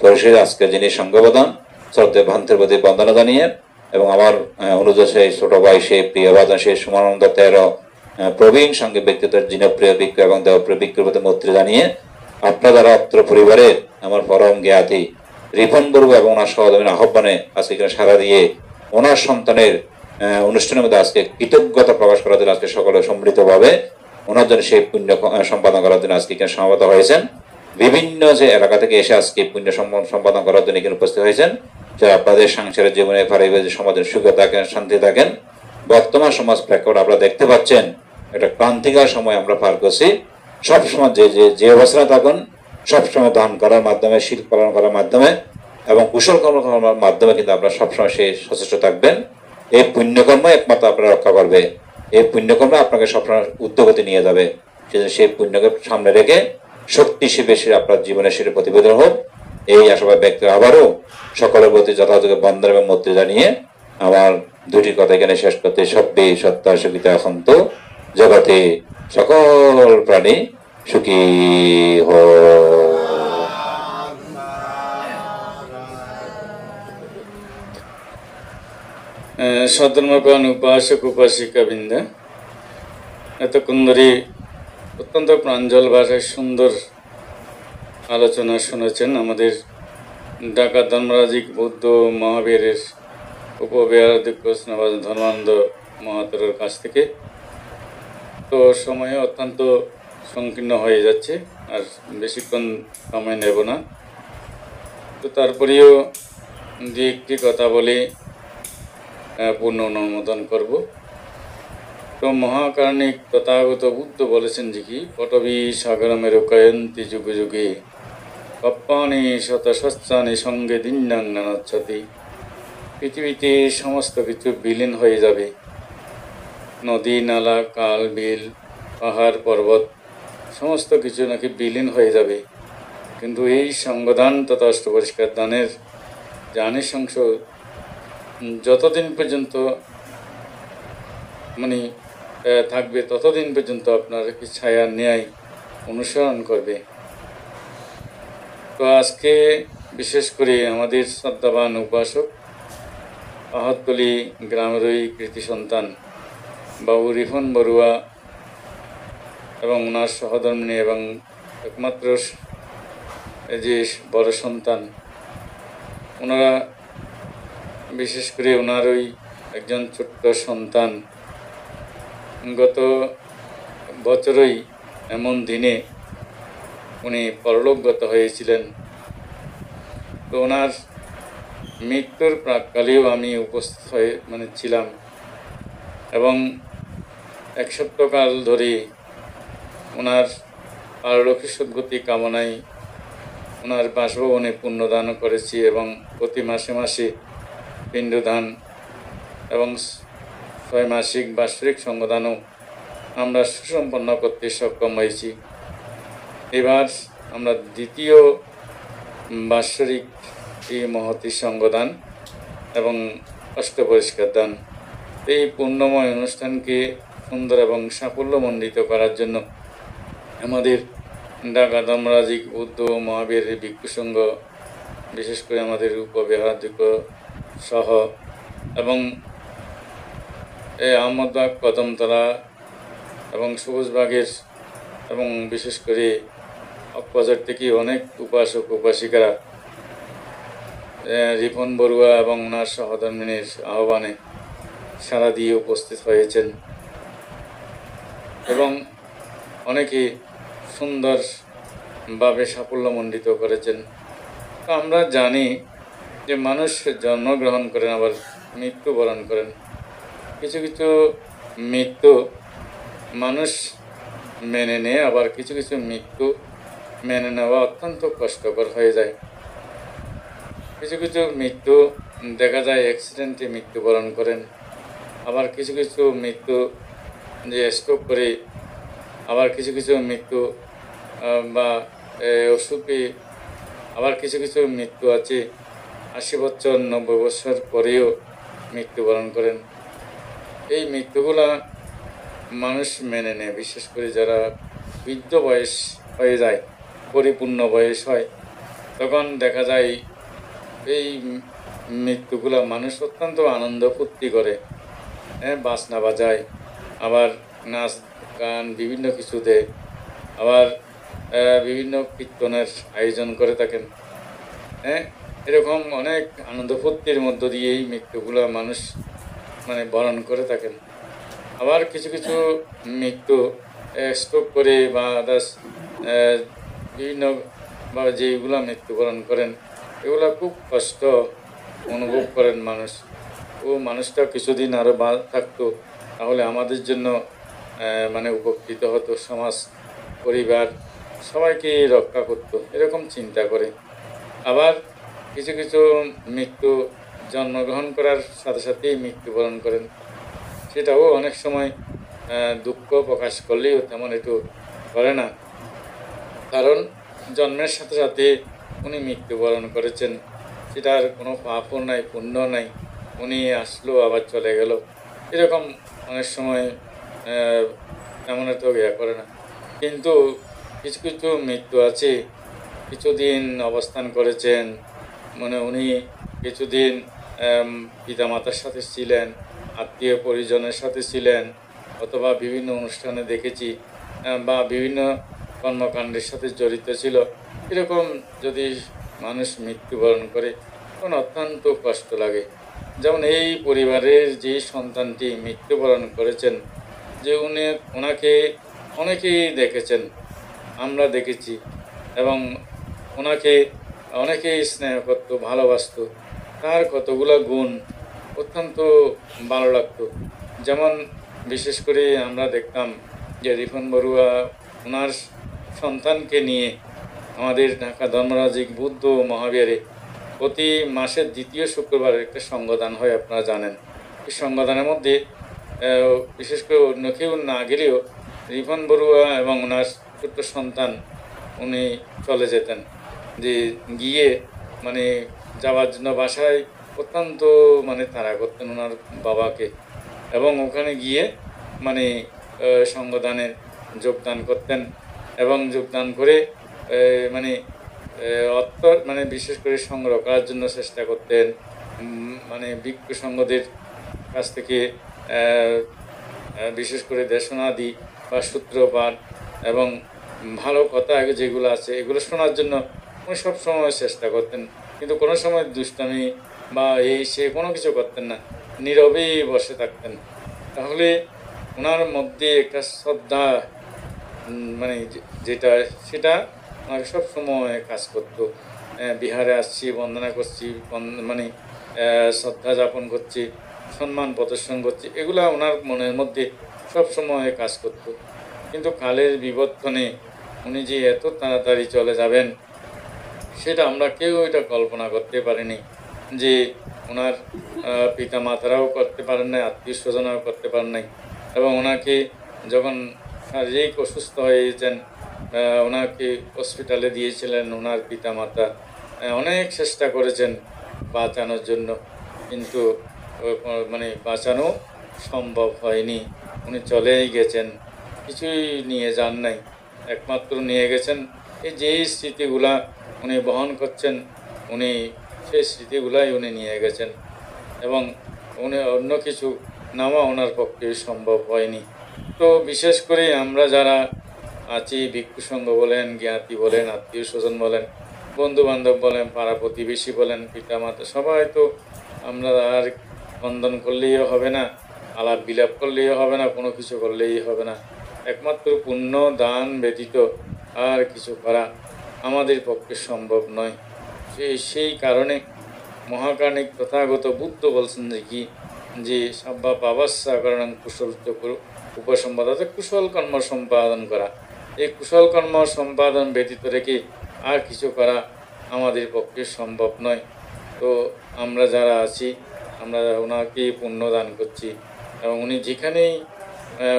পরিশেষে আজকে যিনি সঙ্গবদান শ্রদ্ধে ভান্তের প্রতি বন্দনা জানিয়ে, এবং আমার অনুযায়ী সেই ছোট ভাই, সেই প্রিয় বাদন, সেই সুমানন্দ 13 প্রবীণ সঙ্গে ব্যক্তিত্বের জিনপ্রিয় ভিক্ষু এবং দেবপ্রিয় ভিক্ষুর প্রতি মৈত্রী জানিয়ে, আপনার দ্বারা অত্র পরিবারের আমার পরম জ্ঞাতি রিপন বড়ুয়া এবং ওনার সহধর্মীর আহ্বানে আজকে এখানে সাড়া দিয়ে ওনার সন্তানের অনুষ্ঠানের মধ্যে আজকে কৃতজ্ঞতা প্রকাশ করার জন্য আজকে সকলে সম্মিলিতভাবে ওনার জন্য সেই পুণ্য সম্পাদন করার জন্য আজকে এখানে সমাবেত হয়েছেন। বিভিন্ন যে এলাকা থেকে এসে আজকে পুণ্য সম্পাদন করার জন্য এখানে উপস্থিত হয়েছেন, যারা আপনাদের সংসারের জীবনে পারিবারিক সমাজের সুখে থাকেন, শান্তি থাকেন। বর্তমান সমাজ প্রেক্ষাপট আপনারা দেখতে পাচ্ছেন, একটা ক্রান্তিকার সময় আমরা পার করছি। সবসময় যে অবস্থায় থাকুন, সবসময় দান করার মাধ্যমে, শীল পালন করার মাধ্যমে এবং কুশল কর্ম করার মাধ্যমে কিন্তু আপনারা সবসময় সেই সচেষ্ট থাকবেন। এই পুণ্যকর্ম একমাত্র আপনারা রক্ষা করবে, এই পুণ্যকর্ম আপনাকে সবসময় উদ্যোগতে নিয়ে যাবে। সেই পুণ্যকে সামনে রেখে শক্তি বেশি আপনার জীবনের সেটা প্রতিবেদন হোক, এই আশাবাদ ব্যক্তি আবারও সকলের প্রতি যথাযথ বন্দর এবং মৈত্রী জানিয়ে আমার দুটি কথা এখানে শেষ করতে, সব্যে সত্তা সুখিতা সন্তু জগতে সকল প্রাণী সুখী হোক। সধর্মপ্রাণ উপাসক উপাসিকা বৃন্দ, এতক্ষণ ধরে অত্যন্ত প্রাঞ্জল ভাষায় সুন্দর আলোচনা শুনেছেন আমাদের ঢাকা ধর্মরাজিক বৌদ্ধ মহাবীরের উপবিহারাধ্যক্ষ স্নেহবাদ ধর্মানন্দ মহাতরের কাছ থেকে। তো সময় অত্যন্ত সংকীর্ণ হয়ে যাচ্ছে, আর বেশিক্ষণ সময় নেব না। তো তারপরেও যে একটি কথা বলে পূর্ণ অনুমোদন করব। তো মহাকারণিক তথাগত বুদ্ধ বলেছেন যে কি, পটবী সাগরমে রোকায়ন্তি যুগে যুগে কপ্পানি শত সস্তানি সঙ্গে দিন্যাং নানাচ্ছতি। পৃথিবীতে সমস্ত কিছু বিলীন হয়ে যাবে, নদী নালা কাল বিল পাহাড় পর্বত সমস্ত কিছু নাকি বিলীন হয়ে যাবে, কিন্তু এই সঙ্গদান তথা অষ্টপরিষ্কার দানের যে আনিশংস যতদিন পর্যন্ত মানে থাকবে ততদিন পর্যন্ত আপনার কি ছায়ার ন্যায় অনুসরণ করবে। তো আজকে বিশেষ করে আমাদের শ্রদ্ধাবান উপাসক পাহাড়তলী গ্রামেরই কৃতি সন্তান বাবু রিফন বড়ুয়া এবং ওনার সহধর্মিণী এবং একমাত্র যে বড় সন্তান, ওনারা বিশেষ করে ওনার ওই একজন ছোট্ট সন্তান গত বছরই এমন দিনে উনি পরলোকগত হয়েছিলেন। তো ওনার মৃত্যুর প্রাককালেও আমি উপস্থিত হয়ে ছিলাম এবং এক সপ্তাহকাল ধরে ওনার পারলৌকিক সদ্গতি কামনায় ওনার বাসভবনে পুণ্যদান করেছি এবং প্রতি মাসে মাসে পিণ্ডদান এবং 6 মাসিক বাৎসরিক সঙ্গদানও আমরা সুসম্পন্ন করতে সক্ষম হয়েছি। এবার আমরা দ্বিতীয় বাৎসরিক এই মহতী সঙ্গদান এবং অষ্টপরিষ্কার দান, এই পুণ্যময় অনুষ্ঠানকে সুন্দর এবং সাফল্যমণ্ডিত করার জন্য আমাদের ঢাকা ধর্মরাজিক বৌদ্ধ মহাবীরের ভিক্ষু সংঘ, বিশেষ করে আমাদের উপবিহারাধ্যক্ষ সহ এবং এই আহমদবাগ কদমতলা এবং সবুজবাগের এবং বিশেষ করে অকবাজার থেকে অনেক উপাসক উপাসিকারা রিপন বড়ুয়া এবং ওনার সহধর্মিণীর আহ্বানে সাড়া দিয়ে উপস্থিত হয়েছেন এবং অনেকে সুন্দরভাবে সাফল্যমণ্ডিত করেছেন। তো আমরা জানি যে মানুষ জন্মগ্রহণ করেন আবার মৃত্যুবরণ করেন, কিছু কিছু মৃত্যু মানুষ মেনে নেয়, আবার কিছু কিছু মৃত্যু মেনে নেওয়া অত্যন্ত কষ্টকর হয়ে যায়। কিছু কিছু মৃত্যু দেখা যায় অ্যাক্সিডেন্টে মৃত্যুবরণ করেন, আবার কিছু কিছু মৃত্যু যে স্ট্রোক করে, আবার কিছু কিছু মৃত্যু বা অসুখে, আবার কিছু কিছু মৃত্যু আছে 80 বছর 90 বছর পরেও মৃত্যুবরণ করেন। এই মৃত্যুগুলা মানুষ মেনে নেয়, বিশেষ করে যারা বৃদ্ধ বয়স হয়ে যায়, পরিপূর্ণ বয়স হয়, তখন দেখা যায় এই মৃত্যুগুলা মানুষ অত্যন্ত আনন্দ ফুর্তি করে, বাজনা বাজায়, আবার নাচ গান বিভিন্ন কিছু দেয়, আবার বিভিন্ন কীর্তনের আয়োজন করে থাকেন। এরকম অনেক আনন্দ ফুর্তির মধ্য দিয়ে এই মৃত্যুগুলা মানুষ বরণ করে থাকেন। আবার কিছু কিছু মৃত্যু স্ট্রোক করে বা আদার্স বিভিন্ন বা যেগুলো মৃত্যুবরণ করেন, এগুলো খুব কষ্ট অনুভব করেন মানুষ। ও মানুষটা কিছুদিন আরও থাকতো, তাহলে আমাদের জন্য উপকৃত হতো, সমাজ পরিবার সবাইকে রক্ষা করতো, এরকম চিন্তা করে। আবার কিছু কিছু মৃত্যু জন্মগ্রহণ করার সাথে সাথেই মৃত্যুবরণ করেন, সেটাও অনেক সময় দুঃখ প্রকাশ করলেও তেমন একটু করে না, কারণ জন্মের সাথে সাথে উনি মৃত্যুবরণ করেছেন, সেটার কোনো পাপও নাই, পুণ্য নাই, উনি আসলো আবার চলে গেল, এরকম অনেক সময় তেমন এত ইয়ে করে না। কিন্তু কিছু কিছু মৃত্যু আছে, কিছুদিন অবস্থান করেছেন, মানে উনি কিছুদিন পিতামাতার সাথে ছিলেন, আত্মীয় পরিজনের সাথে ছিলেন, অথবা বিভিন্ন অনুষ্ঠানে দেখেছি বা বিভিন্ন কর্মকাণ্ডের সাথে জড়িত ছিল। এরকম যদি মানুষ মৃত্যুবরণ করে তখন অত্যন্ত কষ্ট লাগে। যেমন এই পরিবারের যে সন্তানটি মৃত্যুবরণ করেছেন, যে ওনাকে অনেকেই দেখেছেন, আমরা দেখেছি, এবং ওনাকে অনেকেই স্নেহ করত, ভালোবাসত, তার কতগুলো গুণ অত্যন্ত ভালো লাগতো। যেমন বিশেষ করে আমরা দেখতাম যে রিপন বড়ুয়া ওনার সন্তানকে নিয়ে আমাদের ঢাকা ধর্মরাজিক বুদ্ধ মহাবিহারে প্রতি মাসের দ্বিতীয় শুক্রবার একটা সঙ্গদান হয়, আপনারা জানেন। এই সঙ্গদানের মধ্যে বিশেষ করে অন্য কেউ না গেলেও রিপন বড়ুয়া এবং ওনার ছোট্ট সন্তান উনি চলে যেতেন, যে গিয়ে মানে যাওয়ার জন্য বাসায় অত্যন্ত মানে তাড়া করতেন ওনার বাবাকে, এবং ওখানে গিয়ে মানে সঙ্গদানে যোগদান করতেন, এবং যোগদান করে মানে অর্থ মানে বিশেষ করে সংগ্রহ করার জন্য চেষ্টা করতেন। মানে ভিক্ষু সংঘদের কাছ থেকে বিশেষ করে দেশনাদি বা সূত্রপাঠ এবং ভালো কথা যেগুলো আছে এগুলো শোনার জন্য উনি সবসময় চেষ্টা করতেন, কিন্তু কোনো সময় দুষ্টামি বা এই সে কোনো কিছু করতেন না, নীরবেই বসে থাকতেন। তাহলে ওনার মধ্যে একটা শ্রদ্ধা মানে যেটা সেটা আমাকে সবসময় কাজ করতো। বিহারে আসছি, বন্দনা করছি, মানে শ্রদ্ধা যাপন করছি, সম্মান প্রদর্শন করছি, এগুলা ওনার মনের মধ্যে সবসময় কাজ করতো। কিন্তু কালের বিবর্তনে উনি যে এত তাড়াতাড়ি চলে যাবেন সেটা আমরা কেউ এটা কল্পনা করতে পারিনি, যে ওনার পিতা মাতারাও করতে পারেন নাই, আত্মীয় স্বজনরাও করতে পারেন নাই, এবং ওনাকে যখন শারীরিক অসুস্থ হয়েছেন ওনাকে হসপিটালে দিয়েছিলেন ওনার পিতা মাতা, অনেক চেষ্টা করেছেন বাঁচানোর জন্য, কিন্তু মানে বাঁচানো সম্ভব হয়নি, উনি চলেই গেছেন, কিছুই নিয়ে যান নাই, একমাত্র নিয়ে গেছেন এই যেই স্মৃতিগুলা উনি বহন করছেন, উনি সেই স্মৃতিগুলাই উনি নিয়ে গেছেন, এবং উনি অন্য কিছু নেওয়া ওনার পক্ষে সম্ভব হয়নি। তো বিশেষ করে আমরা যারা আছি, ভিক্ষু সংঘ বলেন, জ্ঞাতি বলেন, আত্মীয় স্বজন বলেন, বন্ধু বান্ধব বলেন, পাড়া প্রতিবেশী বলেন, পিতা মাতা, সবাই তো আমরা আর বন্ধন করলেই হবে না, আলাপ বিলাপ করলেই হবে না, কোনো কিছু করলেই হবে না, একমাত্র পুণ্য দান ব্যতীত আর কিছু করা আমাদের পক্ষে সম্ভব নয়। সেই কারণে মহাকার্ণিক তথাগত বুদ্ধ বলছেন যে কি, যে সাব্বা পাবাস্যা কারণ কুশল উপসম্পাদ, অর্থাৎ কুশল কর্ম সম্পাদন করা, এই কুশল কর্ম সম্পাদন ব্যতীত রেখে আর কিছু করা আমাদের পক্ষে সম্ভব নয়। তো আমরা যারা আছি আমরা ওনাকে পুণ্য দান করছি, এবং উনি যেখানেই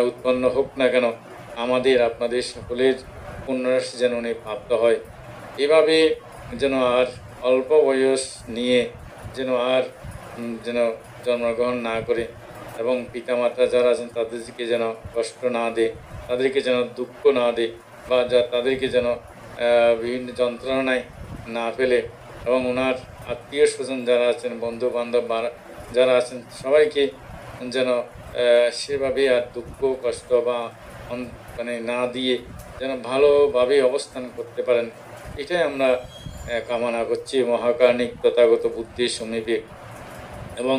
উৎপন্ন হোক না কেন আমাদের আপনাদের সকলের পুণ্যরাশি যেন উনি প্রাপ্ত হয়, এভাবে যেন আর অল্প বয়স নিয়ে যেন আর যেন জন্মগ্রহণ না করে, এবং পিতামাতা যারা আছেন তাদেরকে যেন কষ্ট না দেয়, তাদেরকে যেন দুঃখ না দেয়, বা তাদেরকে যেন বিভিন্ন যন্ত্রণায় না ফেলে, এবং ওনার আত্মীয় স্বজন যারা আছেন, বন্ধু বান্ধব যারা আছেন, সবাইকে যেন সেভাবে আর দুঃখ কষ্ট বা মানে না দিয়ে যেন ভালোভাবে অবস্থান করতে পারেন, এটাই আমরা কামনা করছি মহাকার্ণিক তথাগত বুদ্ধির সমীপে, এবং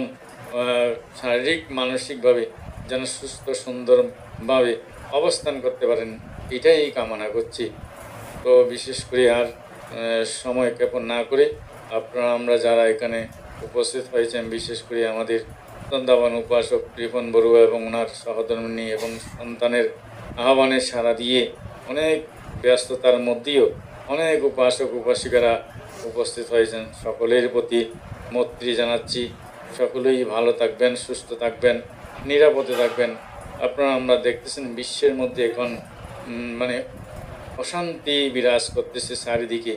শারীরিক মানসিকভাবে যেন সুস্থ সুন্দরভাবে অবস্থান করতে পারেন, এটাই কামনা করছি। তো বিশেষ করে আর সময় ক্ষেপণ না করে আপনারা আমরা যারা এখানে উপস্থিত হয়েছেন, বিশেষ করে আমাদের সন্ধ্যাবান উপাসক রিপন বড়ুয়া এবং ওনার সহধর্মিণী এবং সন্তানের আহ্বানে সাড়া দিয়ে অনেক ব্যস্ততার মধ্যেও অনেক উপাসক উপাসিকারা উপস্থিত হয়েছেন। সকলের প্রতি মৈত্রী জানাচ্ছি। সকলেই ভালো থাকবেন, সুস্থ থাকবেন, নিরাপদে থাকবেন। আপনারা আমরা দেখতেছেন বিশ্বের মধ্যে এখন মানে অশান্তি বিরাজ করতেছে চারিদিকে।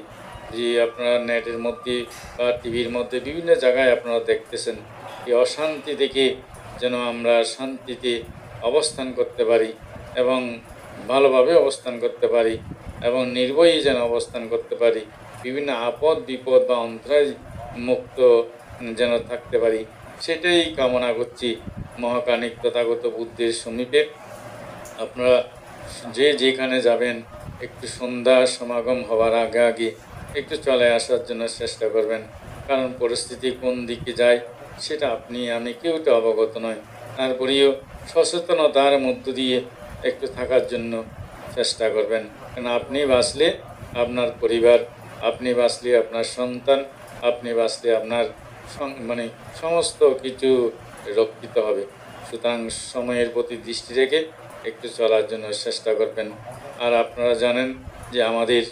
যে আপনারা নেটের মধ্যে বা টিভির মধ্যে বিভিন্ন জায়গায় আপনারা দেখতেছেন এই অশান্তি থেকে যেন আমরা শান্তিতে অবস্থান করতে পারি এবং ভালোভাবে অবস্থান করতে পারি এবং নির্ভয়ে যেন অবস্থান করতে পারি, বিভিন্ন আপদ বিপদ বা অন্তরায় মুক্ত যেন থাকতে পারি, সেটাই কামনা করছি মহাকানিক তথাগত বুদ্ধের সমীপে। আপনারা যে যেখানে যাবেন একটু সন্ধ্যা সমাগম হওয়ার আগে আগে একটু চলে আসার জন্য চেষ্টা করবেন, কারণ পরিস্থিতি কোন দিকে যায় সেটা আপনি আমি কেউটা অবগত নয়। তারপরেও সচেতনতার মধ্য দিয়ে একটু থাকার জন্য চেষ্টা করবেন, কারণ আপনি বাঁচলে আপনার পরিবার, আপনি বাঁচলে আপনার সন্তান, আপনি বাঁচলে আপনার মানে সমস্ত কিছু রক্ষিত হবে। সুতরাং সময়ের প্রতি দৃষ্টি রেখে একটু চলার জন্য চেষ্টা করবেন। আর আপনারা জানেন যে আমাদের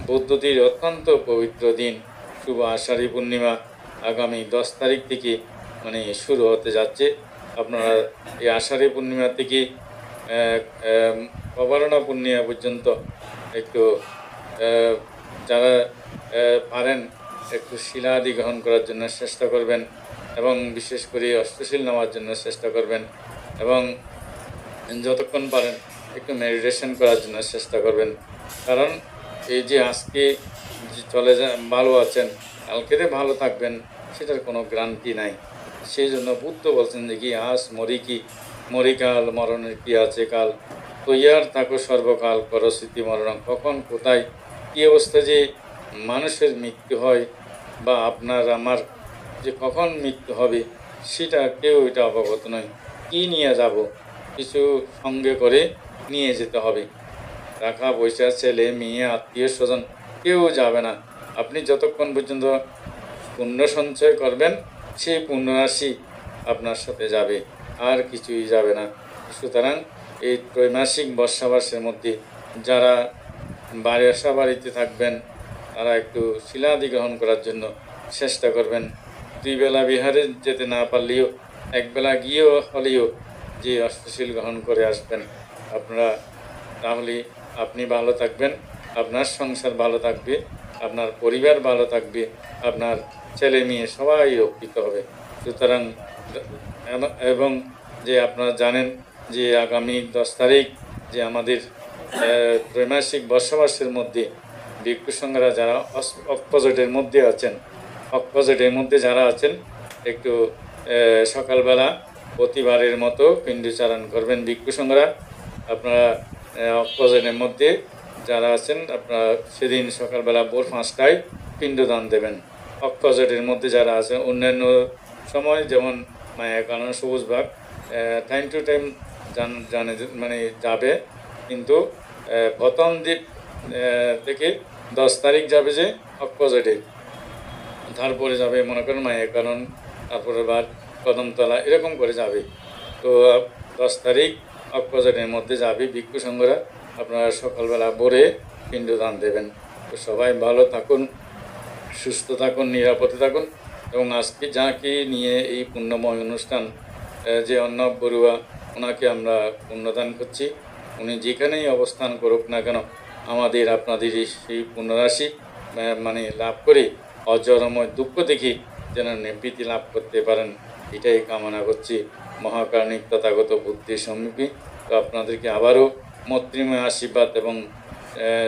বৌদ্ধদের অত্যন্ত পবিত্র দিন শুভ আষাঢ়ী পূর্ণিমা আগামী 10 তারিখ থেকে মানে শুরু হতে যাচ্ছে। আপনারা এই আষাঢ়ী পূর্ণিমা থেকে অবরণা পূর্ণিমা পর্যন্ত একটু যারা পারেন একটু শিলাদি গ্রহণ করার জন্য চেষ্টা করবেন এবং বিশেষ করে অষ্টশীল নেওয়ার জন্য চেষ্টা করবেন এবং যতক্ষণ পারেন একটু মেডিটেশন করার জন্য চেষ্টা করবেন। কারণ এই যে আজকে চলে ভালো আছেন, কালকে ভালো থাকবেন সেটার কোনো গ্যারান্টি নাই। সেই জন্য বুদ্ধ বলছেন যে কি আজ মরিকাল মরণের কি আছে কাল, তৈয়ার থাকো সর্বকাল করো স্মৃতি মরণ। কখন কোথায় কী অবস্থা যে মানুষের মৃত্যু হয় বা আপনার আমার যে কখন মৃত্যু হবে সেটা কেউ এটা অবগত নয়। কী নিয়ে যাব, কিছু সঙ্গে করে নিয়ে যেতে হবে। টাকা পয়সা, ছেলে মেয়ে, আত্মীয় স্বজন কেউ যাবে না। আপনি যতক্ষণ পর্যন্ত পুণ্য সঞ্চয় করবেন সেই পুণ্যরাশি আপনার সাথে যাবে, আর কিছুই যাবে না। সুতরাং এই ত্রৈমাসিক বর্ষাবাসের মধ্যে যারা বাড়িতে থাকবেন তারা একটু শিলাদি গ্রহণ করার জন্য চেষ্টা করবেন। 2 বেলা বিহারে যেতে না পারলেও একবেলা গিয়েও হলেও যে অষ্টশীল গ্রহণ করে আসবেন আপনারা, তাহলে আপনি ভালো থাকবেন, আপনার সংসার ভালো থাকবে, আপনার পরিবার ভালো থাকবে, আপনার ছেলে মেয়ে সবাই রক্ষিত হবে। সুতরাং এবং যে আপনারা জানেন যে আগামী 10 তারিখ যে আমাদের ত্রৈমাসিক বর্ষাবাসের মধ্যে ভিক্ষু সংঘরা যারা অপোজিটের মধ্যে যারা আছেন একটু সকালবেলা প্রতিবারের মতো পিণ্ডচারণ করবেন ভিক্ষু সংঘরা। আপনারা অপোজিটের মধ্যে যারা আছেন আপনারা সেদিন সকালবেলা ভোর 5টায় পিণ্ডদান দেবেন। অপোজিটের মধ্যে যারা আছেন অন্যান্য সময় যেমন Mayakanan Sabujbagh time to time মানে যাবে, কিন্তু প্রথম দিক থেকে 10 তারিখ যাবে যে অপোজিটে, তারপরে যাবে মনে করেন মায়াকানন, তারপরে বার কদমতলা, এরকম করে যাবে। তো 10 তারিখ অপোজিটের মধ্যে যাবে ভিক্ষু সংঘরা। আপনারা সকালবেলা ভোরে পিণ্ডদান দেবেন। তো সবাই ভালো থাকুন, সুস্থ থাকুন, নিরাপদে থাকুন। এবং আজকে যাকে নিয়ে এই পুণ্যময় অনুষ্ঠান যে অর্ণব বড়ুয়া, ওনাকে আমরা পুণ্যদান করছি। উনি যেখানেই অবস্থান করুক না কেন আমাদের আপনাদের সেই পুণ্যরাশি মানে লাভ করে অজরময় দুঃখ দেখি যেন নিবৃত্তি লাভ করতে পারেন, এটাই কামনা করছি মহাকারণিক তথাগত বুদ্ধির সমীপে। তো আপনাদেরকে আবারও মৈত্রীময় আশীর্বাদ এবং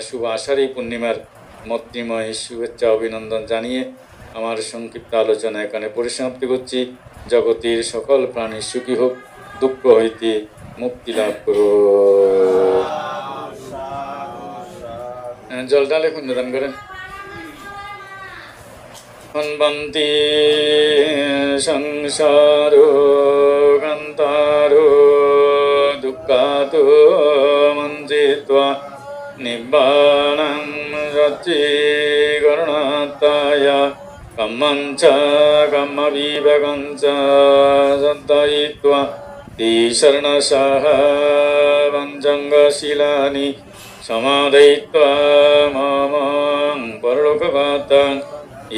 শুভ আষাঢ়ী পূর্ণিমার মৈত্রীময় শুভেচ্ছা অভিনন্দন জানিয়ে আমার সংক্ষিপ্ত আলোচনা এখানে পরিসমাপ্তি করছি। জগতের সকল প্রাণী সুখী হোক, দুঃখ হইতে মুক্তি লাভ করো। জল ডালে পুণ্যদান করেন। বন্তি সংসারো গন্তারো দুঃখাতো মঞ্জিত্বা নিব্বাণং রচিকরণাত্তায়া কম্মঞ্চ কম্মবিভগঞ্চ সদ্দয়িত্বা তি শরণসহ বঞ্জঙ্গশীলানি samadhaitva mamang paralokagataṃ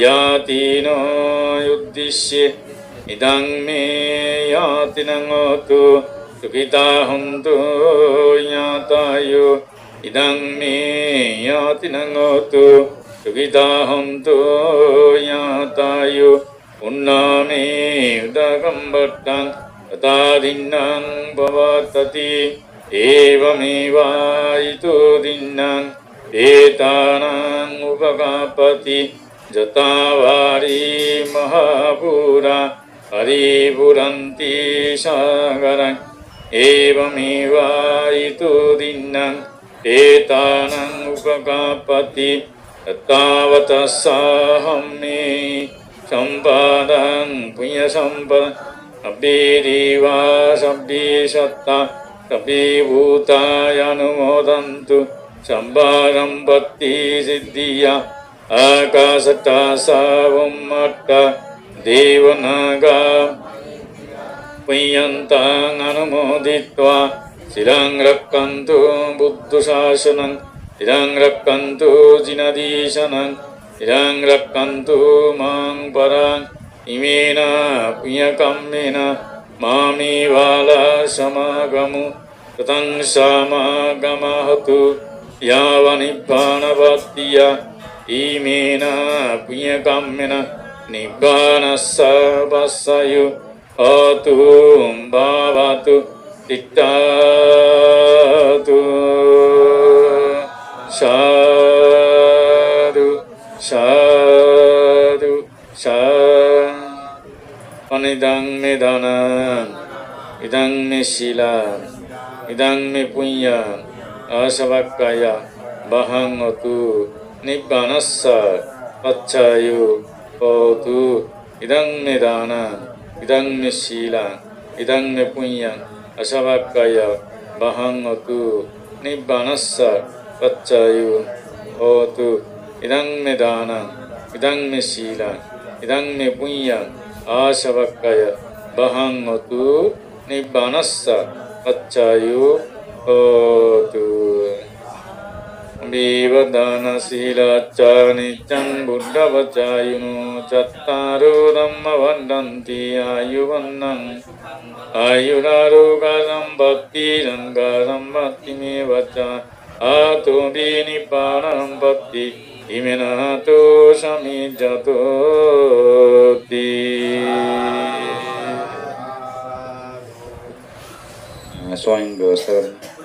yāti no yuddhisye idang me yāti nangotu sukita hontu yātayo idang me yāti nangotu sukita hontu yātayo unnāme udakambhattaṃ tatādinnaṃ bhavatati evameva itu dinnaṃ etānaṃ upakāpati jatavari mahapura paripuranti sagaraṃ evameva itu dinnaṃ etānaṃ upakāpati tattavatasaham me sampadaṃ punya sampadaṃ abhiriva sabbi satta sabbi bhutaya anumodantu sambharam bhatti siddhiya akasata savammatta devanaga puyantaṃ anumoditva siraṃ rakkantu buddhu sāsanaṃ siraṃ rakkantu jinadīsanaṃ siraṃ rakkantu maṃ paraṃ imena punyakammena mami vala samagamu tataṃ samagamahatu yāva nibbāna bhattiya imena punyakammena nibbānassa vassayu hotu bhavatu tittatu sadhu sadhu sadhu anidang me dhanam idang me silam idang me punyam asavakkaya bahang otu nibbanassa paccayu hotu idang me dhanam idang me silam idang me punyam asavakkaya bahang otu nibbanassa paccayu hotu idang me dhanam idang me silam idang me punyam asavakkaya bahang otu nibbanassa paccayu hotu vivadana silacca niccang buddha vacayuno cattaru dhamma vandanti ayuvannam ayuraroga sambhatti sangha sambhatti me vaca ato nibbānam bhatti imenato samijjatoti. Showing yourself